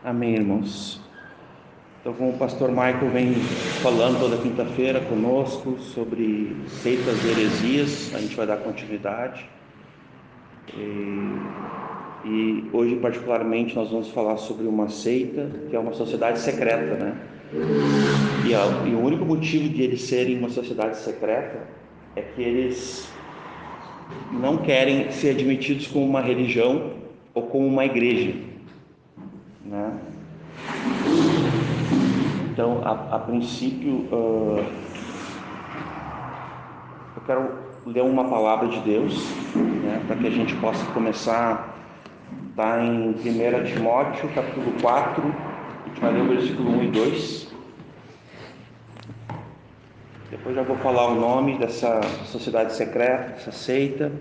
Amém, irmãos. Então, como o pastor Michael vem falando toda quinta-feira conosco sobre seitas e heresias, a gente vai dar continuidade. E hoje, particularmente, nós vamos falar sobre uma seita que é uma sociedade secreta, né? E o único motivo de eles serem uma sociedade secreta é que eles não querem ser admitidos como uma religião ou como uma igreja, né? Então, a princípio, eu quero ler uma palavra de Deus, né, para que a gente possa começar. Está em 1 Timóteo, capítulo 4, a gente vai ler o versículo 1 e 2. Depois já vou falar o nome dessa sociedade secreta, dessa seita,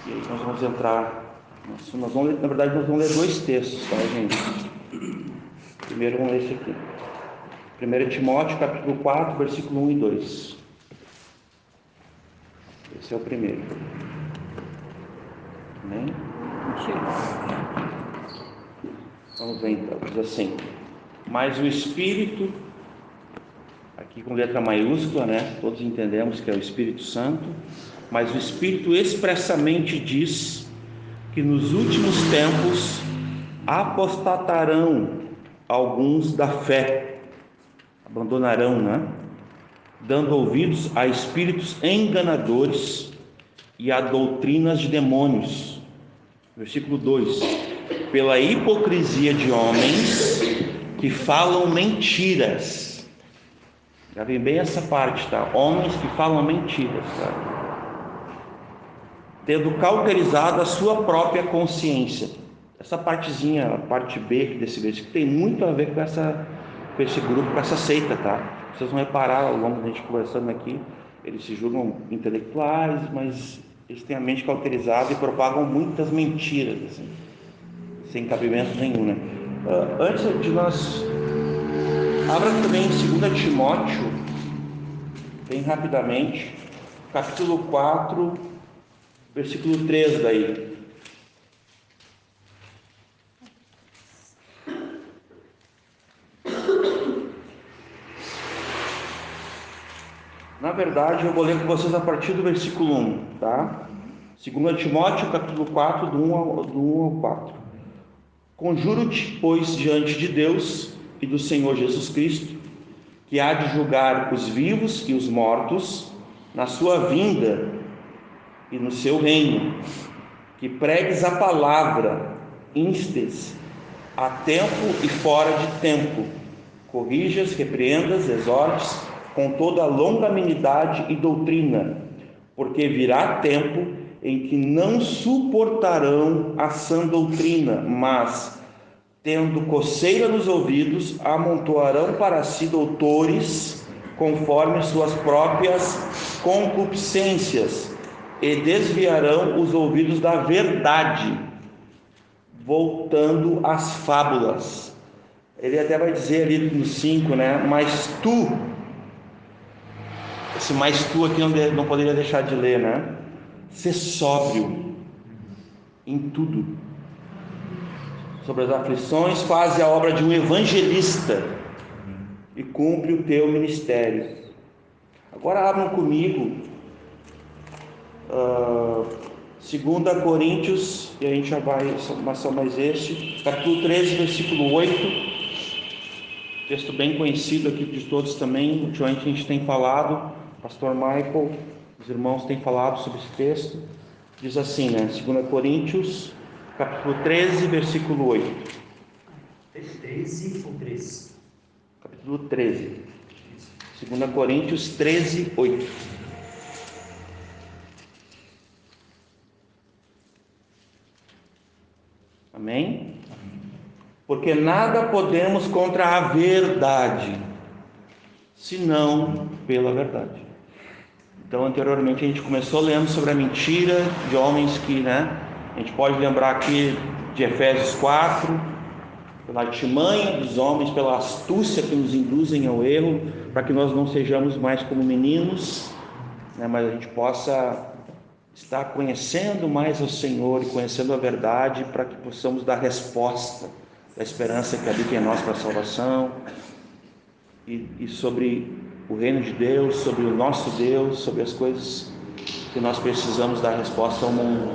e aí nós vamos entrar. Nós vamos ler, na verdade, nós vamos ler dois textos, tá, gente? Primeiro vamos ler esse aqui. 1 Timóteo, capítulo 4, versículo 1 e 2. Esse é o primeiro. Amém? Vamos ver então, diz assim: mas o Espírito, aqui com letra maiúscula, né? Todos entendemos que é o Espírito Santo, mas o Espírito expressamente diz que nos últimos tempos apostatarão alguns da fé, abandonarão, né? Dando ouvidos a espíritos enganadores e a doutrinas de demônios. Versículo 2: pela hipocrisia de homens que falam mentiras. Já vem bem essa parte, tá? Homens que falam mentiras, tá? Tendo cauterizado a sua própria consciência. Essa partezinha, a parte B desse versículo, tem muito a ver com esse grupo, com essa seita, tá? Vocês vão reparar ao longo da gente conversando aqui, eles se julgam intelectuais, mas eles têm a mente cauterizada e propagam muitas mentiras, assim, sem cabimento nenhum, né? Antes de nós... abra também em 2 Timóteo, bem rapidamente, capítulo 4, versículo 3 daí. Na verdade, eu vou ler com vocês a partir do versículo 1, tá? 2 Timóteo, capítulo 4, do 1 ao 4. Conjuro-te, pois, diante de Deus e do Senhor Jesus Cristo, que há de julgar os vivos e os mortos na sua vinda e no seu reino, que pregues a palavra, instes a tempo e fora de tempo, corrijas, repreendas, exortes com toda a longanimidade e doutrina, porque virá tempo em que não suportarão a sã doutrina, mas, tendo coceira nos ouvidos, amontoarão para si doutores conforme suas próprias concupiscências, e desviarão os ouvidos da verdade, voltando às fábulas. Ele até vai dizer ali no 5, né? Mas tu, esse mais tu aqui não poderia deixar de ler, né? Ser sóbrio em tudo. Sobre as aflições, faze a obra de um evangelista e cumpre o teu ministério. Agora abram comigo 2 Coríntios, e a gente já vai, só mais este, capítulo 13, versículo 8, texto bem conhecido aqui de todos também. Ultimamente a gente tem falado, pastor Michael, os irmãos têm falado sobre esse texto. Diz assim, né? 2 Coríntios, capítulo 13, versículo 8. 13 ou 13? Capítulo 13. 2 Coríntios 13, 8. Amém? Porque nada podemos contra a verdade, senão pela verdade. Então, anteriormente a gente começou lendo sobre a mentira de homens que, né? A gente pode lembrar aqui de Efésios 4, pela artimanha dos homens, pela astúcia que nos induzem ao erro, para que nós não sejamos mais como meninos, né? Mas a gente possa estar conhecendo mais o Senhor e conhecendo a verdade, para que possamos dar resposta da esperança que habita em nós para a salvação, e sobre o reino de Deus, sobre o nosso Deus, sobre as coisas que nós precisamos dar resposta ao mundo.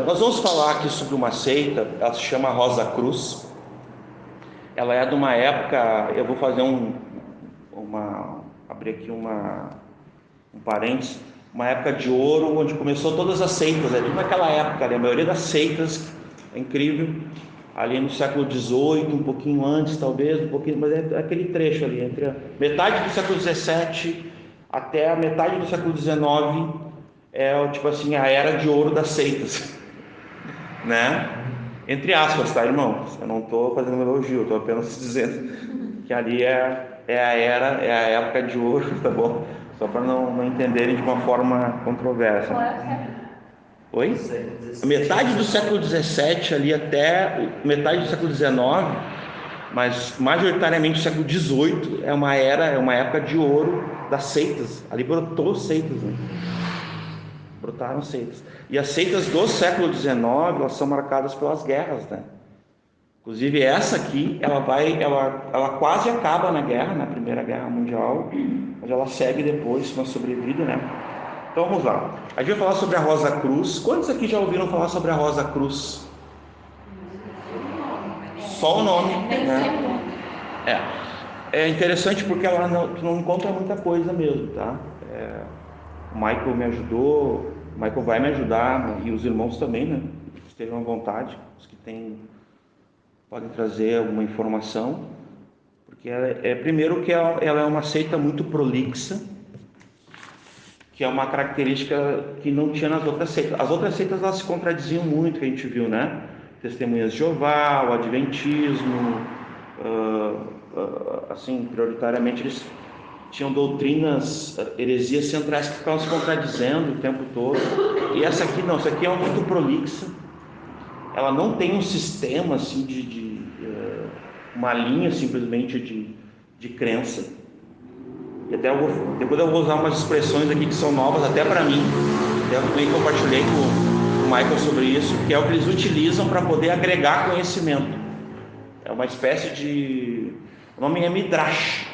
Nós vamos falar aqui sobre uma seita, ela se chama Rosa Cruz. Ela é de uma época, eu vou fazer abrir aqui um parênteses, uma época de ouro, onde começou todas as seitas, ali naquela época, a maioria das seitas, é incrível, ali no século XVIII, um pouquinho antes talvez, mas é aquele trecho ali, entre a metade do século XVII até a metade do século XIX, tipo assim, a era de ouro das seitas, né? Entre aspas, tá, irmãos? Eu não estou fazendo um elogio, estou apenas dizendo que ali é a época de ouro, tá bom? Só para não entenderem de uma forma controversa. Qual é o século? Oi? A metade do século XVII ali até metade do século XIX, mas majoritariamente o século XVIII é uma época de ouro das seitas. Ali brotou seitas, né? Brotaram seitas. E as seitas do século XIX, elas são marcadas pelas guerras, né? Inclusive essa aqui, ela quase acaba na guerra, na Primeira Guerra Mundial, mas ela segue depois na sobrevida, né? Então vamos lá. A gente vai falar sobre a Rosa Cruz. Quantos aqui já ouviram falar sobre a Rosa Cruz? Só o nome, né? É interessante porque ela não encontra muita coisa mesmo, tá? O Michael me ajudou, o Michael vai me ajudar, e os irmãos também, né? Estejam à vontade, os que podem trazer alguma informação, porque primeiro que ela é uma seita muito prolixa, que é uma característica que não tinha nas outras seitas. As outras seitas, elas se contradiziam muito, que a gente viu, né? Testemunhas de Jeová, o Adventismo, assim, prioritariamente eles tinham doutrinas, heresias centrais que ficavam se contradizendo o tempo todo. E essa aqui não, essa aqui é muito prolixa. Ela não tem um sistema assim uma linha simplesmente de crença. E até depois eu vou usar umas expressões aqui que são novas até para mim. Eu também compartilhei com o Michael sobre isso, que é o que eles utilizam para poder agregar conhecimento. É uma espécie o nome é Midrash.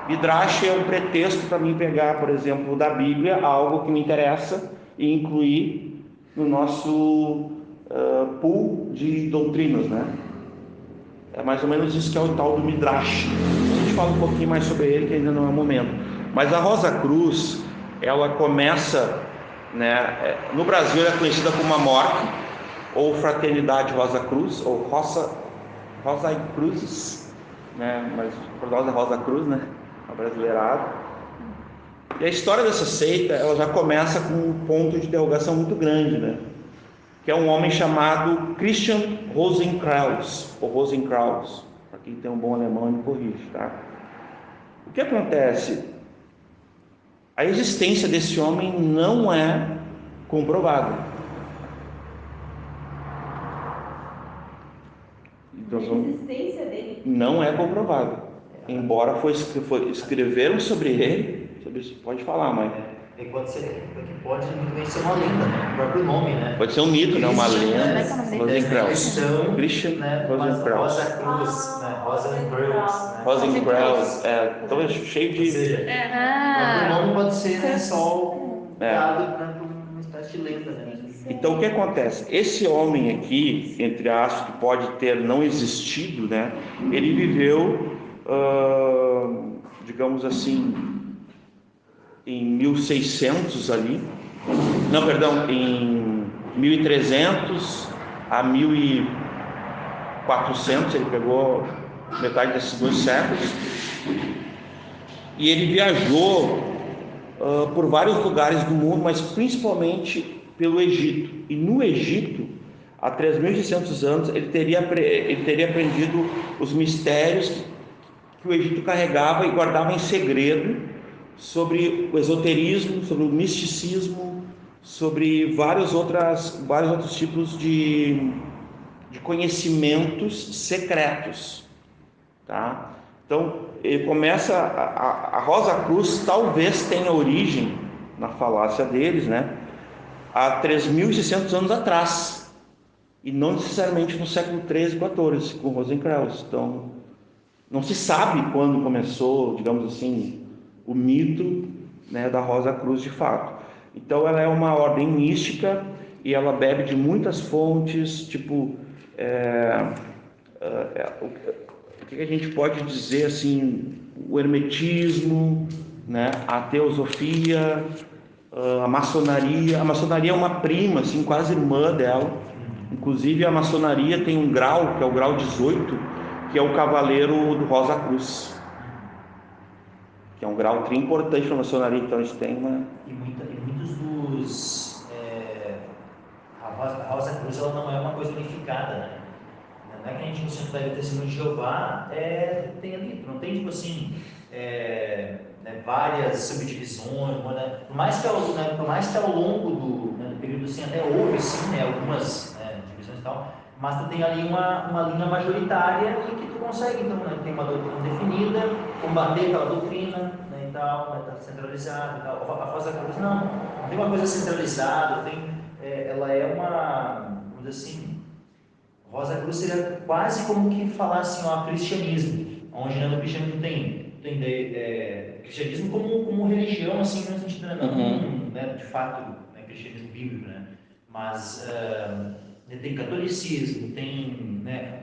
Midrash é um pretexto para mim pegar, por exemplo, da Bíblia, algo que me interessa e incluir no nosso pool de doutrinas, né? É mais ou menos isso que é o tal do Midrash. A gente fala um pouquinho mais sobre ele, que ainda não é o momento. Mas a Rosa Cruz, ela começa, né? No Brasil ela é conhecida como a MORC, ou Fraternidade Rosa Cruz, ou Rosa Cruzes, né? Mas por nós é Rosa Cruz, né? Brasileirado. E a história dessa seita, ela já começa com um ponto de interrogação muito grande, né? Que é um homem chamado Christian Rosenkreuz, ou Rosenkreuz, para quem tem um bom alemão me corrige, tá? O que acontece? A existência desse homem não é comprovada. Então, A existência dele não é comprovada. Embora escreveram sobre ele, pode falar, mãe. Pode ser uma lenda, né? O próprio nome, né? Pode ser um mito, né? Uma lenda. Rosenkreuz. Christian Rosenkreuz. Rosa Cruz, né? Rosenkreuz. Rosenkreuz. Então é cheio de. Ou seja, o próprio nome pode ser, né, só criado para uma espécie de lenda, né? Então o que acontece? Esse homem aqui, entre aspas, que pode ter não existido, né? Ele viveu, digamos assim, em 1600 ali, em 1300 a 1400, ele pegou metade desses 2 séculos, e ele viajou por vários lugares do mundo, mas principalmente pelo Egito. E no Egito, há 3.600 anos, ele teria aprendido os mistérios que o Egito carregava e guardava em segredo, sobre o esoterismo, sobre o misticismo, sobre vários outros tipos de conhecimentos secretos, tá? Então ele começa a Rosa Cruz talvez tenha origem, na falácia deles, né, há 3.600 anos atrás, e não necessariamente no século XIII e XIV, com Rosenkreuz. Então, não se sabe quando começou, digamos assim, o mito, né, da Rosa Cruz de fato. Então, ela é uma ordem mística e ela bebe de muitas fontes, tipo, o que a gente pode dizer assim, o hermetismo, né, a teosofia, a maçonaria. A maçonaria é uma prima, assim, quase irmã dela. Inclusive a maçonaria tem um grau, que é o grau 18, que é o cavaleiro do Rosa Cruz, que é um grau tri importante para a maçonaria. Então eles têm uma... E muitos dos... a Rosa Cruz, ela não é uma coisa unificada, né? Não é que a gente, no Centro da Testemunho de Jeová, tem ali, não tem, tipo assim, né, várias subdivisões, né? Por mais que ao longo do período, assim, até houve, sim, né, algumas divisões e tal, mas tu tem ali uma linha majoritária e que tu consegue, então, né, tem uma doutrina definida, combater aquela doutrina, né, e tal, né, tá centralizado e tal. A Rosa Cruz não tem uma coisa centralizada, ela é uma, vamos dizer assim, Rosa Cruz seria quase como que falar assim, ó, cristianismo, onde no cristianismo tem cristianismo como religião, assim, no sentido, não, né, de fato, né, cristianismo bíblico, né, mas tem catolicismo, tem, né,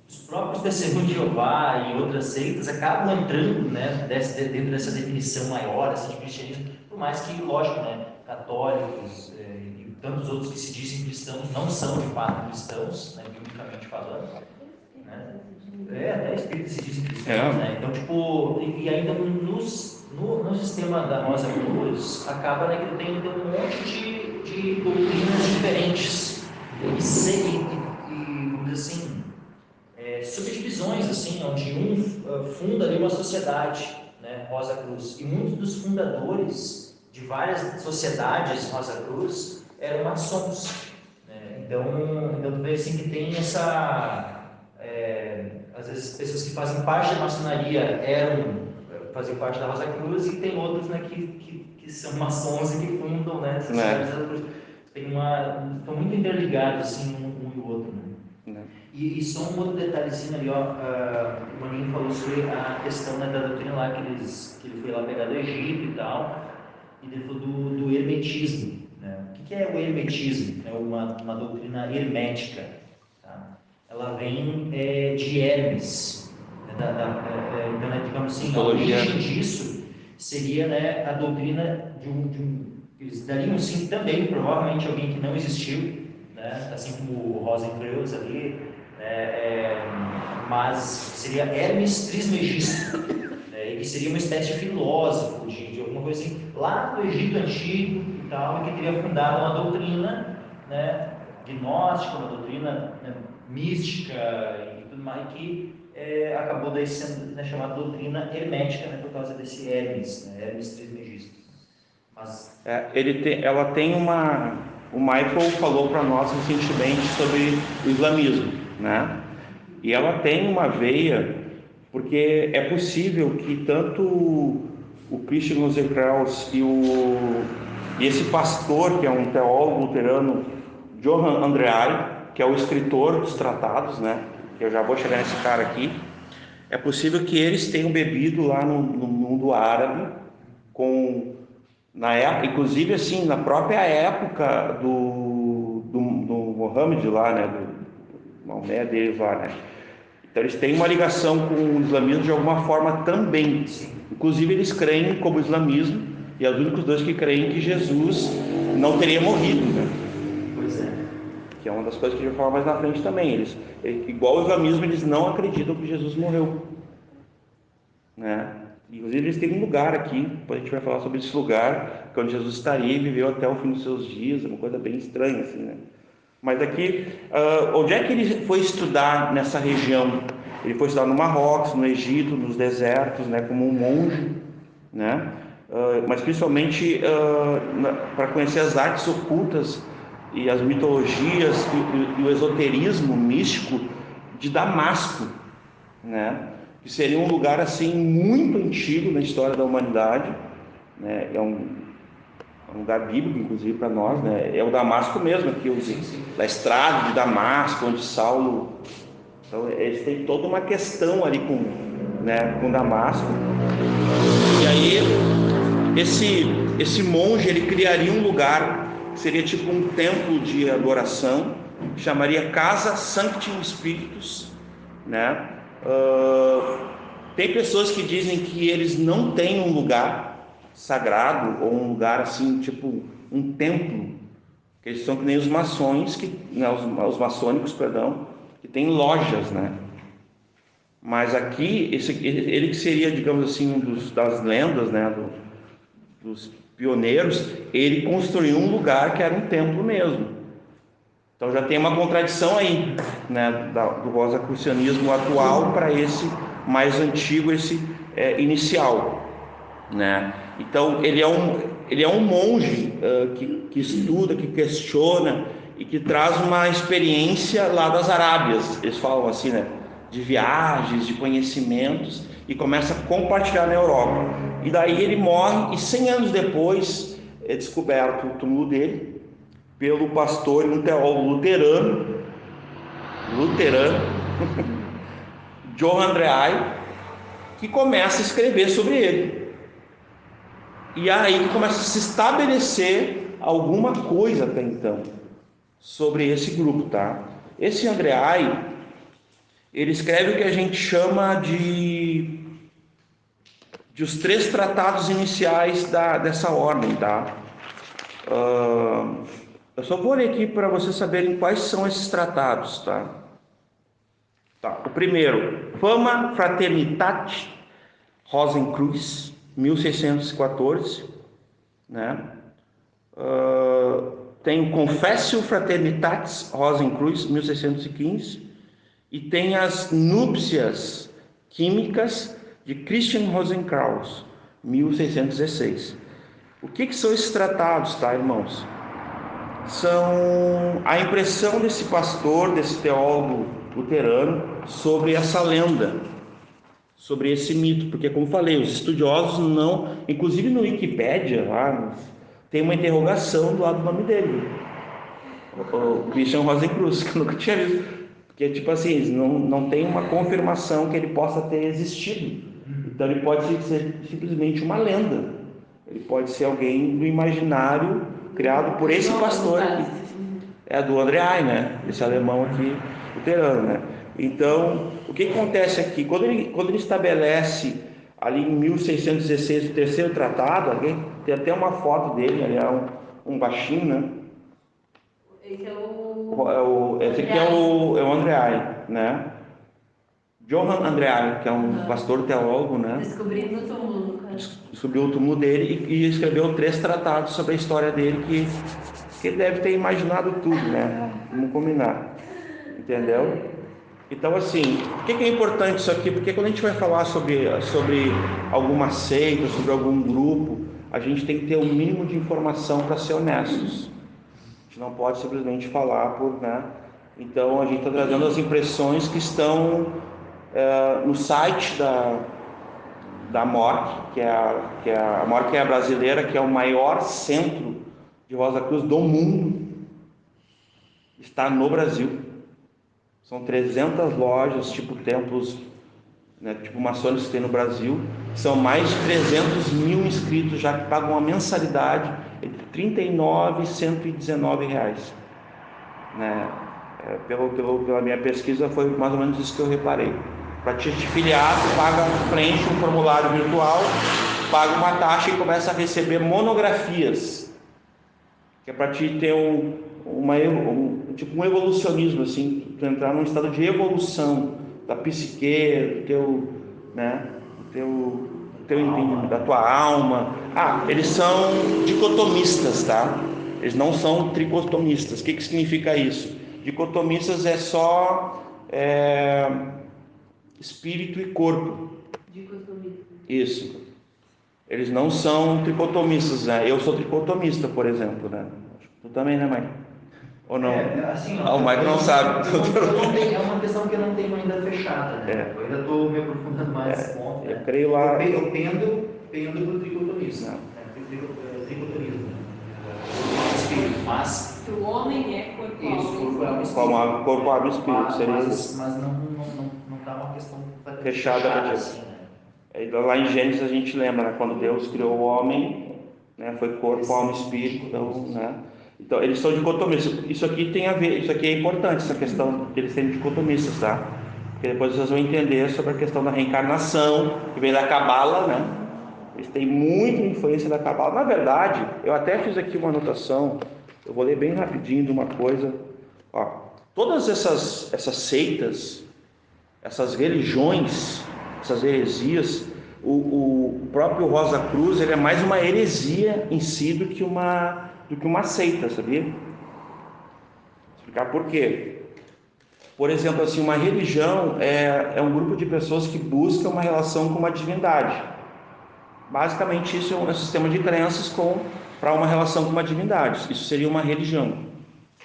os próprios testemunhos de Jeová e outras seitas acabam entrando, né, dentro dessa definição maior, assim, de cristianismo, por mais que, lógico, né, católicos e tantos outros que se dizem cristãos não são de fato cristãos, né, biblicamente falando, né? Até espíritos se dizem cristãos, né? Então, tipo, e ainda no sistema da Rosa Cruz, acaba, né, que tem um monte de doutrinas diferentes e vamos dizer assim, subdivisões, assim, onde funda ali uma sociedade, né, Rosa Cruz, e muitos dos fundadores de várias sociedades Rosa Cruz eram maçons, né? Então tu vê assim que tem às vezes pessoas que fazem parte da maçonaria faziam parte da Rosa Cruz, e tem outros, né, que são maçons e que fundam, né, sociedades Rosa Cruz. Estão muito interligados, assim, um e o outro, né? E só um outro detalhezinho ali, ó, o Maninho falou sobre a questão, né, da doutrina lá que ele foi lá pegar do Egito e tal, e ele falou do hermetismo, né? O que é o hermetismo? É uma doutrina hermética, tá? Ela vem de Hermes, né, então, né, digamos assim, a origem disso seria, né, a doutrina eles dariam sim também, provavelmente, alguém que não existiu, né, assim como o Rosenkreuz ali, mas seria Hermes Trismegisto, né, e seria uma espécie de filósofo, de alguma coisa assim, lá do Egito Antigo e tal, e que teria fundado uma doutrina, né, gnóstica, uma doutrina, né, mística e tudo mais, que acabou daí sendo, né, chamada doutrina hermética, né, por causa desse Hermes, né, Hermes Trismegisto. Mas... ela tem uma... O Michael falou para nós recentemente sobre o islamismo, né? E ela tem uma veia, porque é possível que tanto o Christian Rosenkreuz e esse pastor, que é um teólogo luterano, Johann Andreae, que é o escritor dos tratados, né? Eu já vou chegar nesse cara aqui. É possível que eles tenham bebido lá no mundo árabe, na época, inclusive assim, na própria época do Mohammed lá, né? Do Maomé deles lá, né? Então eles têm uma ligação com o islamismo de alguma forma também. Inclusive eles creem como islamismo, e é os únicos dois que creem que Jesus não teria morrido, né? Pois é. Que é uma das coisas que a gente vai falar mais na frente também. Igual o islamismo, eles não acreditam que Jesus morreu, né? Inclusive eles têm um lugar aqui, depois a gente vai falar sobre esse lugar, que é onde Jesus estaria e viveu até o fim dos seus dias. É uma coisa bem estranha assim, né? Mas aqui, onde é que ele foi estudar nessa região? Ele foi estudar no Marrocos, no Egito, nos desertos, né, como um monge, né? Mas principalmente para conhecer as artes ocultas e as mitologias e o esoterismo místico de Damasco, né? Que seria um lugar assim muito antigo na história da humanidade, né? um lugar bíblico, inclusive, para nós, né? É o Damasco mesmo, aqui, da estrada de Damasco, onde Saulo... Então, eles têm toda uma questão ali com Damasco. E aí, esse monge, ele criaria um lugar, que seria tipo um templo de adoração, que chamaria Casa Sancti Spiritus, né? Tem pessoas que dizem que eles não têm um lugar sagrado, ou um lugar assim, tipo um templo, que eles são que nem os maçons, os maçônicos, perdão, que tem lojas, né? Mas aqui, ele que seria, digamos assim, das lendas, né, dos pioneiros, ele construiu um lugar que era um templo mesmo. Então já tem uma contradição aí, né, do rosacrucianismo atual para esse mais antigo, esse inicial, né? Então ele é um monge que estuda, que questiona e que traz uma experiência lá das Arábias, eles falam assim, né, de viagens, de conhecimentos, e começa a compartilhar na Europa. E daí ele morre, e 100 anos depois é descoberto o túmulo dele pelo pastor e um teólogo luterano John Andreae, que começa a escrever sobre ele. E aí começa a se estabelecer alguma coisa até então sobre esse grupo, tá? Esse Andreae, ele escreve o que a gente chama de os 3 tratados iniciais dessa ordem, tá? Eu só vou ler aqui para vocês saberem quais são esses tratados, tá? O primeiro, Fama Fraternitate Rosenkreuz, 1614, né? Tem o Confessio Fraternitatis Rosenkreuz, 1615, e tem as Núpcias Químicas de Christian Rosenkreuz, 1616. O que são esses tratados, tá, irmãos? São a impressão desse pastor, desse teólogo luterano, sobre essa lenda, sobre esse mito, porque, como falei, os estudiosos não, inclusive no Wikipédia, lá, tem uma interrogação do lado do nome dele, o Christian Rosenkreuz, que eu nunca tinha visto, porque, tipo assim, não tem uma confirmação que ele possa ter existido. Então ele pode ser simplesmente uma lenda, ele pode ser alguém do imaginário criado por esse pastor aqui, do Andreae, né? Esse alemão aqui, luterano, né? Então, o que acontece aqui? Quando ele estabelece ali em 1616 o terceiro tratado, tem até uma foto dele, ele é um baixinho, né? Esse aqui é o Andreae, né? Johann Andreae, que é um pastor teólogo, né? Descobrindo o túmulo. Descobriu o túmulo dele e escreveu 3 tratados sobre a história dele, que ele deve ter imaginado tudo, né? Vamos combinar, entendeu? Então, assim, por que é importante isso aqui? Porque quando a gente vai falar sobre alguma seita, sobre algum grupo, a gente tem que ter o mínimo de informação para ser honestos. A gente não pode simplesmente falar né? Então, a gente está trazendo as impressões que estão no site da MORC, que é a MORC é a brasileira, que é o maior centro de Rosa Cruz do mundo, está no Brasil. São 300 lojas, tipo templos, né, tipo maçônicos que tem no Brasil. São mais de 300 mil inscritos já que pagam uma mensalidade entre R$39 e R$119, né? Pela minha pesquisa foi mais ou menos isso que eu reparei. Para te filiar, tu preenche um formulário virtual, paga uma taxa e começa a receber monografias, que é para te ter tipo um evolucionismo, assim, tu entrar num estado de evolução da psique, da tua alma. Eles são dicotomistas, tá? Eles não são tricotomistas. O que significa isso? Dicotomistas é só espírito e corpo. Dicotomista. Isso. Eles não são tricotomistas, né? Eu sou tricotomista, por exemplo, né? Tu também, né, mãe? Ou não? O Mike não sabe. É uma questão que eu não tenho ainda fechada, né? Eu ainda estou me aprofundando mais nesse ponto. Né? Eu creio lá. Eu pendo para o tricotomismo. Tricotomismo. Mas Que o homem é corpo, isso, corpo, alma e espírito. Como corpo, alma e espírito, seria isso. Mas não tá uma questão Fechada pra Deus. assim, né? Lá em Gênesis a gente lembra, né? Quando Deus criou o homem, né? Foi corpo, alma e espírito, então, né? Então eles são dicotomistas. Isso aqui tem a ver, isso aqui é importante, essa questão de eles serem dicotomistas, tá? Porque depois vocês vão entender sobre a questão da reencarnação, que vem da Cabala, né? Eles têm muita influência da Cabala. Na verdade, eu até fiz aqui uma anotação, eu vou ler bem rapidinho de uma coisa. Ó, todas essas seitas, essas religiões, essas heresias, o próprio Rosa Cruz, ele é mais uma heresia em si do que uma seita, sabia? Vou explicar por quê. Por exemplo, assim, uma religião é um grupo de pessoas que busca uma relação com uma divindade. Basicamente isso é um sistema de crenças para uma relação com uma divindade. Isso seria uma religião,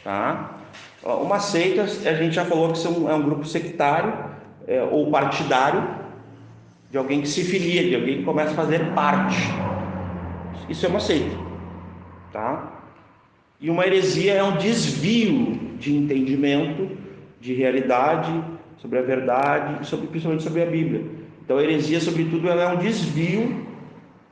tá? Uma seita, a gente já falou que é um grupo sectário ou partidário de alguém que se filia, de alguém que começa a fazer parte. Isso é uma seita, tá? E uma heresia é um desvio de entendimento, de realidade, sobre a verdade, principalmente sobre a Bíblia. Então a heresia, sobretudo, ela é um desvio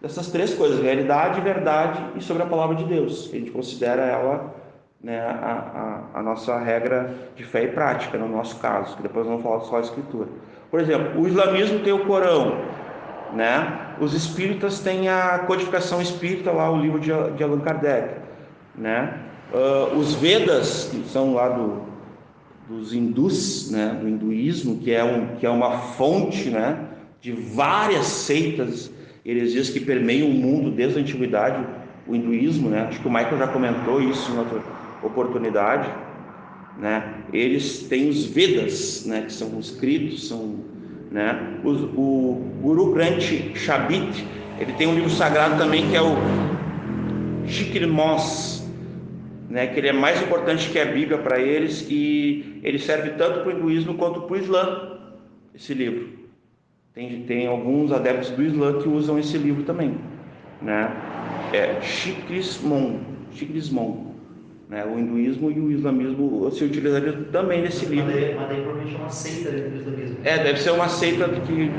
dessas três coisas: realidade, verdade e sobre a palavra de Deus. A gente considera ela, né, a nossa regra de fé e prática, no nosso caso, que depois vamos falar só a Escritura. Por exemplo, o islamismo tem o Corão, né? Os espíritas têm a codificação espírita, lá o livro de Allan Kardec, né? Os Vedas, que são lá dos hindus, né? Do hinduísmo, que é uma fonte, né? De várias seitas, heresias que permeiam o mundo desde a antiguidade, o hinduísmo, né? Acho que o Michael já comentou isso em outra oportunidade, né? Eles têm os Vedas, né? Que são escritos, né? O Guru Granth Sahib, ele tem um livro sagrado também que é o Shikrimos, né? Que ele é mais importante que a Bíblia para eles, e ele serve tanto para o hinduísmo quanto para o Islã, esse livro. Tem alguns adeptos do Islã que usam esse livro também, né? Shikrismon, né? O hinduísmo e o islamismo se utilizariam também nesse livro. Mas daí provavelmente é uma seita dentro do islamismo. Deve ser uma seita que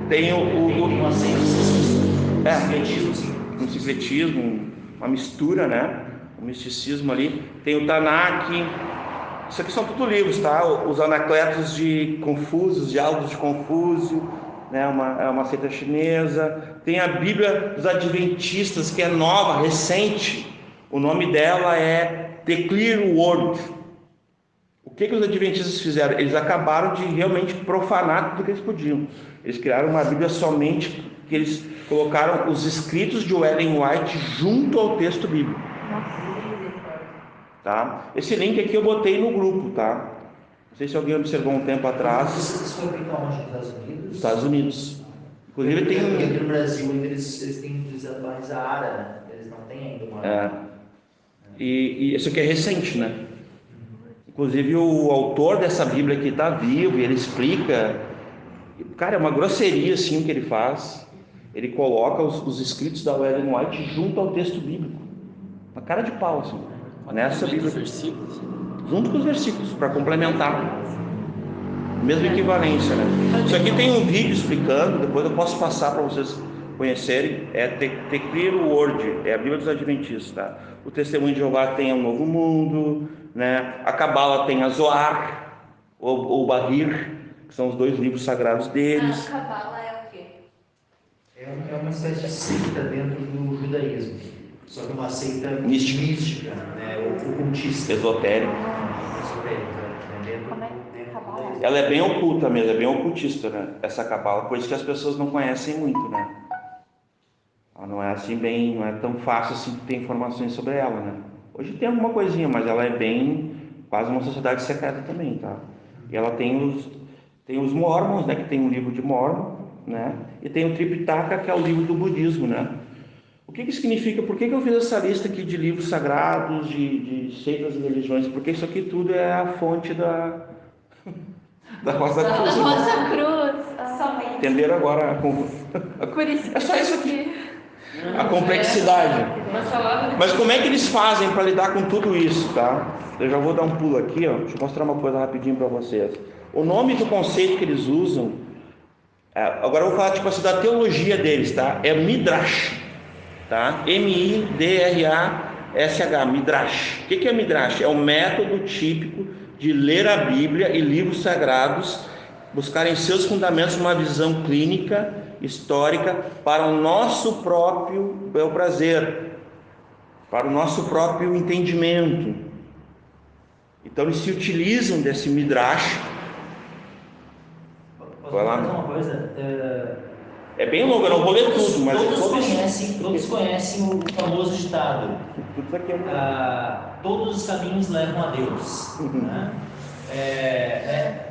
tem uma seita, um sincretismo, uma mistura, né? Um misticismo ali. Tem o Tanakh. Isso aqui são tudo livros, tá? Os Anacletos de Confúcio, os Diálogos de Confúcio, né? É uma seita chinesa. Tem a Bíblia dos Adventistas, que é nova, recente. O nome dela é The Clear Word. O que os adventistas fizeram? Eles acabaram de realmente profanar tudo que eles podiam. Eles criaram uma Bíblia somente que eles colocaram os escritos de Ellen White junto ao texto bíblico. Tá? Esse link aqui eu botei no grupo, tá? Não sei se alguém observou um tempo atrás. Vocês foram para onde? Nos Estados Unidos? Estados Unidos. Inclusive tem. Aqui no Brasil eles têm utilizado mais a área, né? Eles não têm ainda uma. E isso aqui é recente, né? Inclusive o autor dessa Bíblia aqui está vivo e ele explica. Cara, é uma grosseria assim o que ele faz. Ele coloca os escritos da Ellen White junto ao texto bíblico, uma cara de pau assim, nessa Bíblia, junto com os versículos, para complementar, mesma equivalência, né? Isso aqui tem um vídeo explicando, depois eu posso passar para vocês conhecerem. The Clear Word, é a Bíblia dos Adventistas, tá? O Testemunho de Jeová tem o Novo Mundo, né? A Cabala tem a Zohar ou Bahir, que são os dois livros sagrados deles. A Cabala é o quê? É uma espécie de seita dentro do judaísmo, só que uma seita mística, né? Ocultista, esotérica. Ela é bem oculta mesmo, é bem ocultista, né? Essa Cabala, por isso que as pessoas não conhecem muito, né? Ela não é assim bem, não é tão fácil assim ter informações sobre ela, né? Hoje tem alguma coisinha, mas ela é bem quase uma sociedade secreta também, tá? E ela tem os Mormons, né? Que tem um livro de Mormon, né? E tem o Tripitaka, que é o livro do budismo, né? O que significa? Por que eu fiz essa lista aqui de livros sagrados, de seitas e religiões? Porque isso aqui tudo é a fonte da Rosa Cruz. Rosa Cruz, somente. Entenderam agora? Por isso É só isso aqui. a complexidade. Uma salada de... Mas como é que eles fazem para lidar com tudo isso, tá? Eu já vou dar um pulo aqui, ó. Deixa eu mostrar uma coisa rapidinho para vocês. O nome do conceito que eles usam, agora eu vou falar tipo assim da teologia deles, tá? É Midrash, tá? M-I-D-R-A-S-H, Midrash. O que é Midrash? É um método típico de ler a Bíblia e livros sagrados, buscar em seus fundamentos uma visão clínica, histórica, para o nosso próprio bel prazer, para o nosso próprio entendimento. Então eles se utilizam desse Midrash. Posso fazer uma coisa? É bem longo, eu não vou ler tudo, mas todos conhecem o famoso ditado. Tudo isso aqui é Todos os caminhos levam a Deus. Né?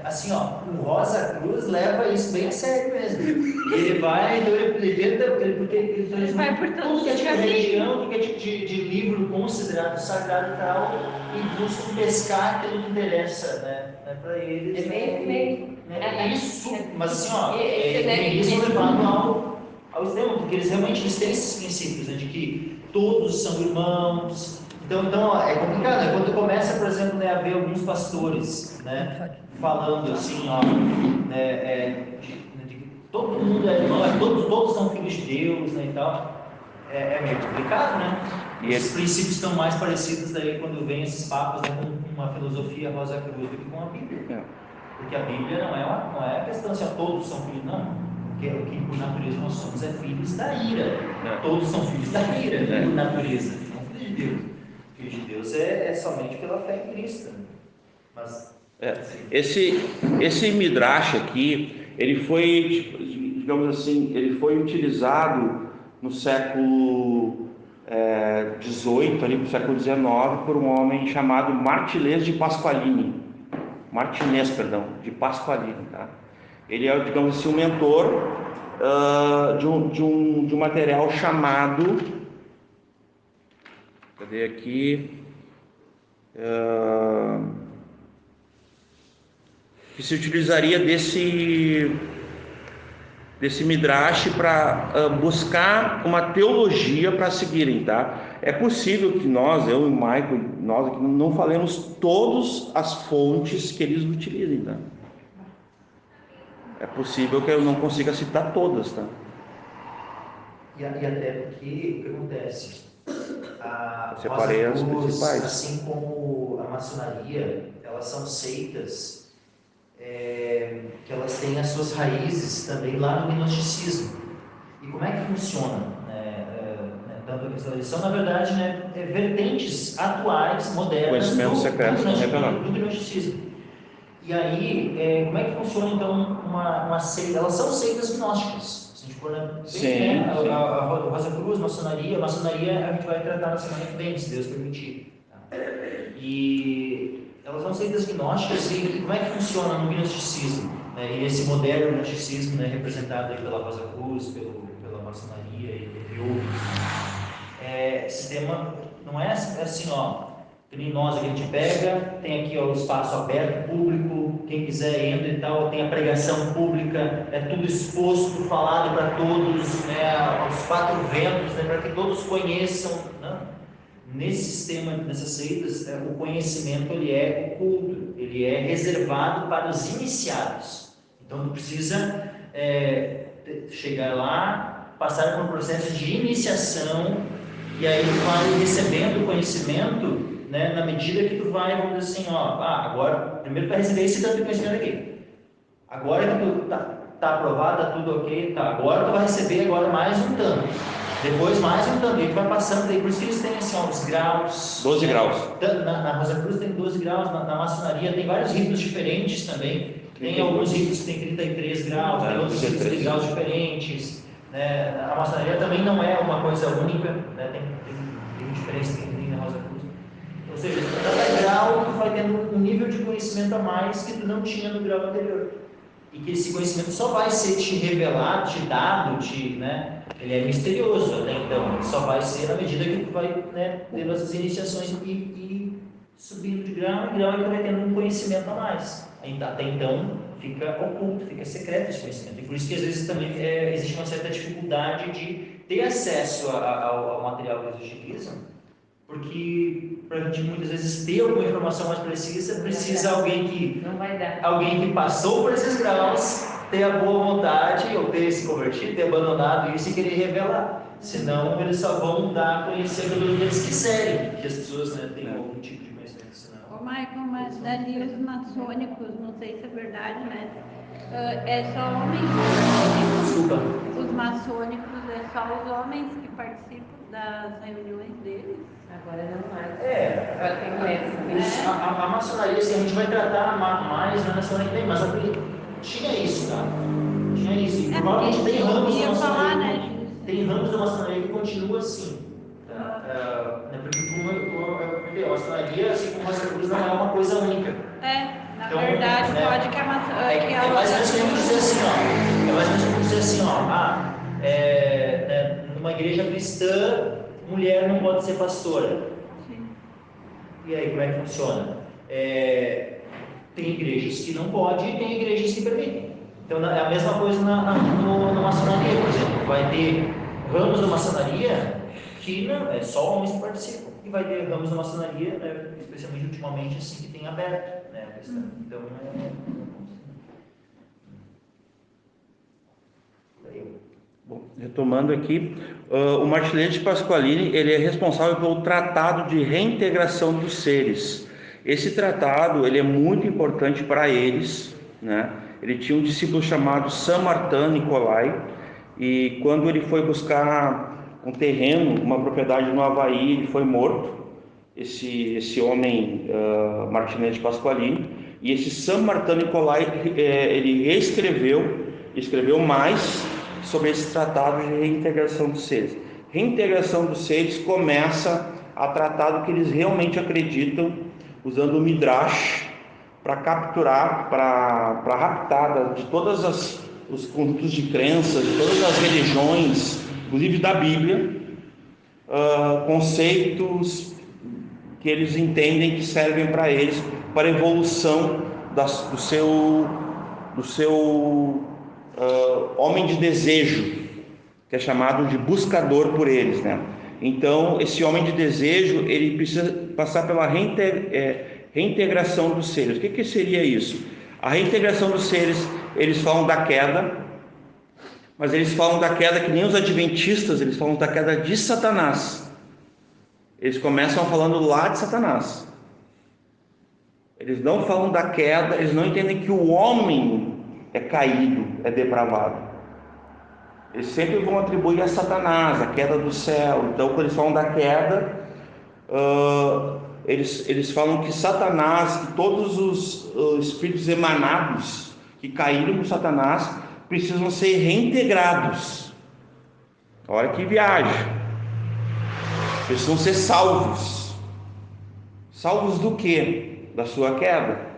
Assim, ó, o Rosa Cruz leva isso bem a sério mesmo. Ele vai, então ele vai por tudo que é tipo de religião, tudo que é tipo de livro considerado sagrado e tal, e buscam pescar aquilo que interessa, né? Para eles. Isso, mas assim, ó, isso levado ao extremo, porque eles realmente têm esses princípios, né, de que todos são irmãos. Então é complicado, né? Quando começa, por exemplo, né, a ver alguns pastores, né, falando assim, ó, de todo mundo é irmão, todos são filhos de Deus, né, e tal, é meio complicado, né? E esses princípios estão mais parecidos daí quando vem esses papos, né, com uma filosofia Rosa Cruz do que com a Bíblia. Porque a Bíblia não é a questão assim, todos são filhos, não. Porque o que por natureza nós somos é filhos da ira. Todos são filhos da ira, por natureza, não filhos de Deus. Filhos de Deus é somente pela fé em Cristo. Mas esse Midrash aqui, ele foi, digamos assim, ele foi utilizado no século XVIII, ali para o século XIX, por um homem chamado Martinez de Pasqualini, tá? Ele é, digamos assim, um mentor de um material chamado, cadê aqui? Que se utilizaria desse Midrash para buscar uma teologia para seguirem, tá? É possível que nós, eu e o Michael, nós aqui não falemos todas as fontes que eles utilizem, tá? É possível que eu não consiga citar todas, tá? E até porque o que acontece? Eu separei as principais. Assim como a maçonaria, elas são seitas que elas têm as suas raízes também lá no gnosticismo. E como é que funciona? Tanto a questão da eleição, na verdade, né, vertentes atuais, modernas do gnosticismo. E aí, como é que funciona então uma seita? Elas são seitas gnósticas. Se a gente for a Rosa Cruz, maçonaria, a gente vai tratar na semana que vem, se Deus permitir. Tá? E elas são seitas gnósticas, e como é que funciona no gnosticismo? E esse moderno gnosticismo, né, representado aí pela Rosa Cruz, pela maçonaria e outros. Sistema não é assim, ó. Que nós a gente pega, tem aqui o espaço aberto, público, quem quiser entra e tal, tem a pregação pública, é tudo exposto, falado para todos, né, aos quatro ventos, né, para que todos conheçam. Né? Nesse sistema, nessas seitas, o conhecimento ele é oculto, ele é reservado para os iniciados. Então, tu precisa chegar lá, passar por um processo de iniciação, e aí tu vai recebendo conhecimento, né, na medida que tu vai, vamos dizer assim, agora, primeiro tu vai receber esse tanto de conhecimento aqui. Agora que tu tá aprovado, tá tudo ok, tá, agora tu vai receber mais um tanto. Depois mais um tanto, e tu vai passando, daí, por isso que eles têm assim, os graus. 12 graus. Na Rosa Cruz tem 12 graus, na maçonaria tem vários ritos diferentes também. Tem alguns ritos que tem 33 graus, tem outros ritos que tem graus diferentes. Né? A maçonaria também não é uma coisa única, né? Tem diferença que tem na Rosa Cruz. Ou seja, cada grau tu vai tendo um nível de conhecimento a mais que tu não tinha no grau anterior. E que esse conhecimento só vai ser te revelado, te dado, né? Ele é misterioso até então. Ele só vai ser à medida que tu vai, né, tendo essas iniciações e subindo de grau em grau, e tu vai tendo um conhecimento a mais. até então fica oculto, fica secreto esse conhecimento. E por isso que às vezes também existe uma certa dificuldade de ter acesso ao material que eles utilizam, porque para a gente muitas vezes ter alguma informação mais precisa alguém que passou por esses graus, ter a boa vontade, ou ter se convertido, ter abandonado isso e querer revelar. Senão eles só vão dar a conhecer aquilo que eles quiserem, que as pessoas, né, tenham algum tipo de conhecimento. Senão... Ô Michael, mas dali os maçônicos, não sei se é verdade, né? É só homens que Desculpa. participam. Os maçônicos é só os homens que participam das reuniões deles. Agora não mais. Agora tem mulheres. A maçonaria, assim, a gente vai tratar mais na semana que vem, mas tinha isso, tá? Tinha isso. E provavelmente tem ramos da maçonaria. Tem ramos da maçonaria que continua assim. Tá? Porque a maçonaria, assim como a Rosa Cruz, não é uma coisa única. Na verdade, pode que a maçonaria. É mais ou menos como dizer assim, ó. É mais ou menos como dizer assim, ó. Numa igreja cristã, mulher não pode ser pastora. Sim. E aí, como é que funciona? Tem igrejas que não podem e tem igrejas que permitem. Então, é a mesma coisa na maçonaria, por exemplo. Vai ter ramos da maçonaria que não, só homens que participam. E vai ter ramos da maçonaria, né, especialmente ultimamente, assim, que tem aberto, né, a questão. Então, Bom, retomando aqui, o Martinelli de Pasqualini, ele é responsável pelo Tratado de Reintegração dos Seres. Esse tratado, ele é muito importante para eles, né? Ele tinha um discípulo chamado Saint-Martin Nicolai, e quando ele foi buscar um terreno, uma propriedade no Havaí, ele foi morto, esse homem, Martinelli de Pasqualini, e esse Saint-Martin Nicolai, ele escreveu mais sobre esse tratado de reintegração dos seres. Reintegração dos seres começa a tratar do que eles realmente acreditam, usando o Midrash para capturar, para raptar de todos os conjuntos de crenças, de todas as religiões, inclusive da Bíblia, conceitos que eles entendem que servem para eles, para a evolução do seu homem de desejo, que é chamado de buscador por eles, né? Então, esse homem de desejo, ele precisa passar pela reintegração dos seres. O que seria isso? A reintegração dos seres, eles falam da queda, mas eles falam da queda que nem os adventistas, eles falam da queda de Satanás. Eles começam falando lá de Satanás. Eles não falam da queda, eles não entendem que o homem é caído, é depravado. Eles sempre vão atribuir a Satanás, a queda do céu. Então, quando eles falam da queda, eles falam que Satanás, que todos os espíritos emanados que caíram com Satanás, precisam ser reintegrados. Olha que viagem. Precisam ser salvos. Salvos do quê? Da sua queda.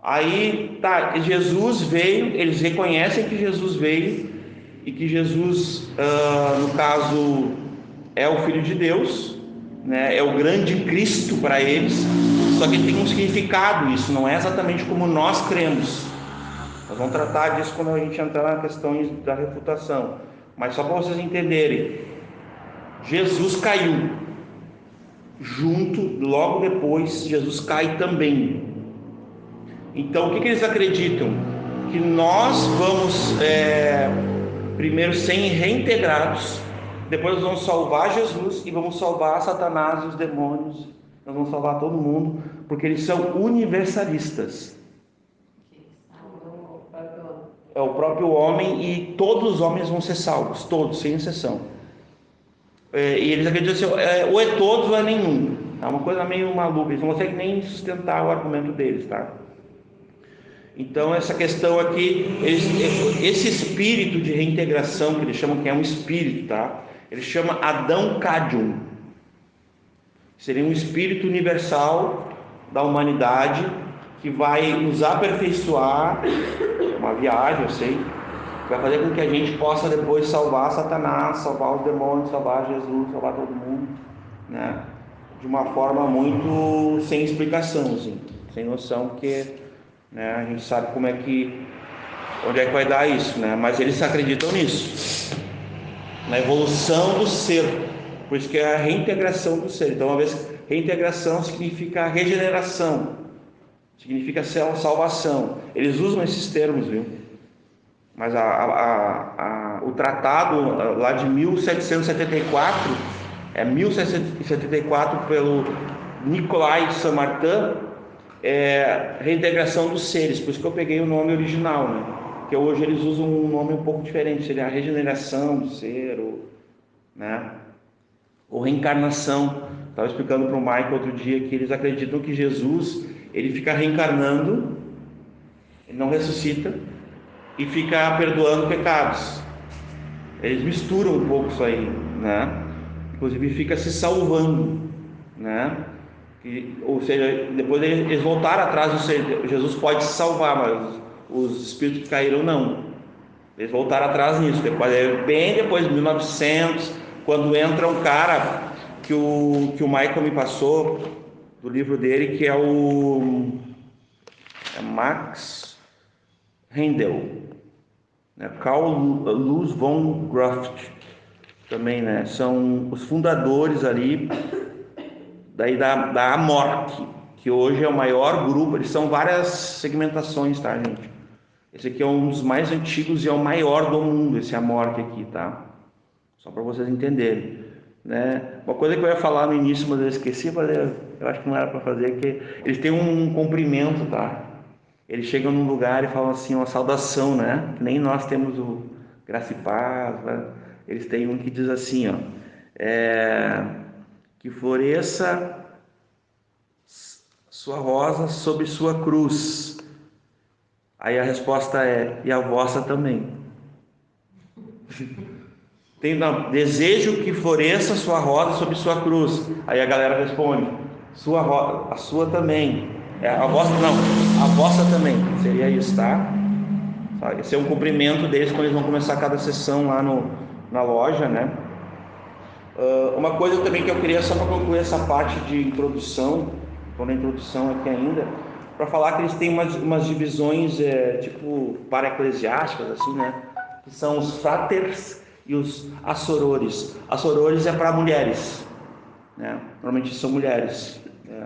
Aí, Jesus veio, eles reconhecem que Jesus veio, e que Jesus, no caso, é o Filho de Deus, né? É o grande Cristo para eles, só que tem um significado, isso não é exatamente como nós cremos. Nós vamos tratar disso quando a gente entrar na questão da refutação, mas só para vocês entenderem, Jesus caiu, logo depois, Jesus cai também. Então, o que eles acreditam? Que nós vamos primeiro ser reintegrados, depois nós vamos salvar Jesus e vamos salvar Satanás e os demônios, nós vamos salvar todo mundo, porque eles são universalistas. É o próprio homem, e todos os homens vão ser salvos, todos, sem exceção. E eles acreditam assim, ou é todos ou é nenhum. É uma coisa meio maluca, eles não conseguem nem sustentar o argumento deles, tá? Então, essa questão aqui, esse espírito de reintegração, que eles chamam, que é um espírito, tá? Ele chama Adão Cadium. Seria um espírito universal da humanidade que vai nos aperfeiçoar, uma viagem, eu sei, que vai fazer com que a gente possa depois salvar Satanás, salvar os demônios, salvar Jesus, salvar todo mundo, né? De uma forma muito sem explicação, assim, sem noção, porque né? A gente sabe onde é que vai dar isso, né? Mas eles acreditam nisso, na evolução do ser, por isso que é a reintegração do ser. Então, uma vez reintegração significa regeneração, significa salvação. Eles usam esses termos, viu? Mas o tratado lá de 1774, 1774 pelo Nicolai Saint-Martin, é reintegração dos seres, por isso que eu peguei o nome original, né? Que hoje eles usam um nome um pouco diferente, seria a regeneração do ser, né? Ou reencarnação. Estava explicando para o Michael outro dia que eles acreditam que Jesus, ele fica reencarnando, ele não ressuscita e fica perdoando pecados. Eles misturam um pouco isso aí, né? Inclusive fica se salvando, né? Ou seja, depois eles voltaram atrás, Jesus pode se salvar, mas os espíritos que caíram não. Eles voltaram atrás nisso. Bem depois de 1900, quando entra um cara que o Michael me passou do livro dele, que é Max Rendel, né? Carl Luz von Graft também, né? São os fundadores ali daí da Amorc, que hoje é o maior grupo. Eles são várias segmentações, tá, gente? Esse aqui é um dos mais antigos e é o maior do mundo, esse Amorc aqui, tá? Só para vocês entenderem, né? Uma coisa que eu ia falar no início, mas eu esqueci, mas eu acho que não era para fazer, que eles têm um cumprimento, tá? Eles chegam num lugar e falam assim, uma saudação, né? Que nem nós temos o graça e paz, né? Eles têm um que diz assim, ó, que floresça sua rosa sob sua cruz. Aí a resposta é, e a vossa também. Desejo que floresça sua rosa sob sua cruz. Aí a galera responde, a sua também. A vossa também. Seria isso, tá? Esse é um cumprimento deles quando eles vão começar cada sessão lá na loja, né? Uma coisa também que eu queria, só para concluir essa parte de introdução, estou na introdução aqui ainda, para falar que eles têm umas divisões tipo para-eclesiásticas, assim, né? Que são os fraters e os assorores. Assorores é para mulheres, né? Normalmente são mulheres,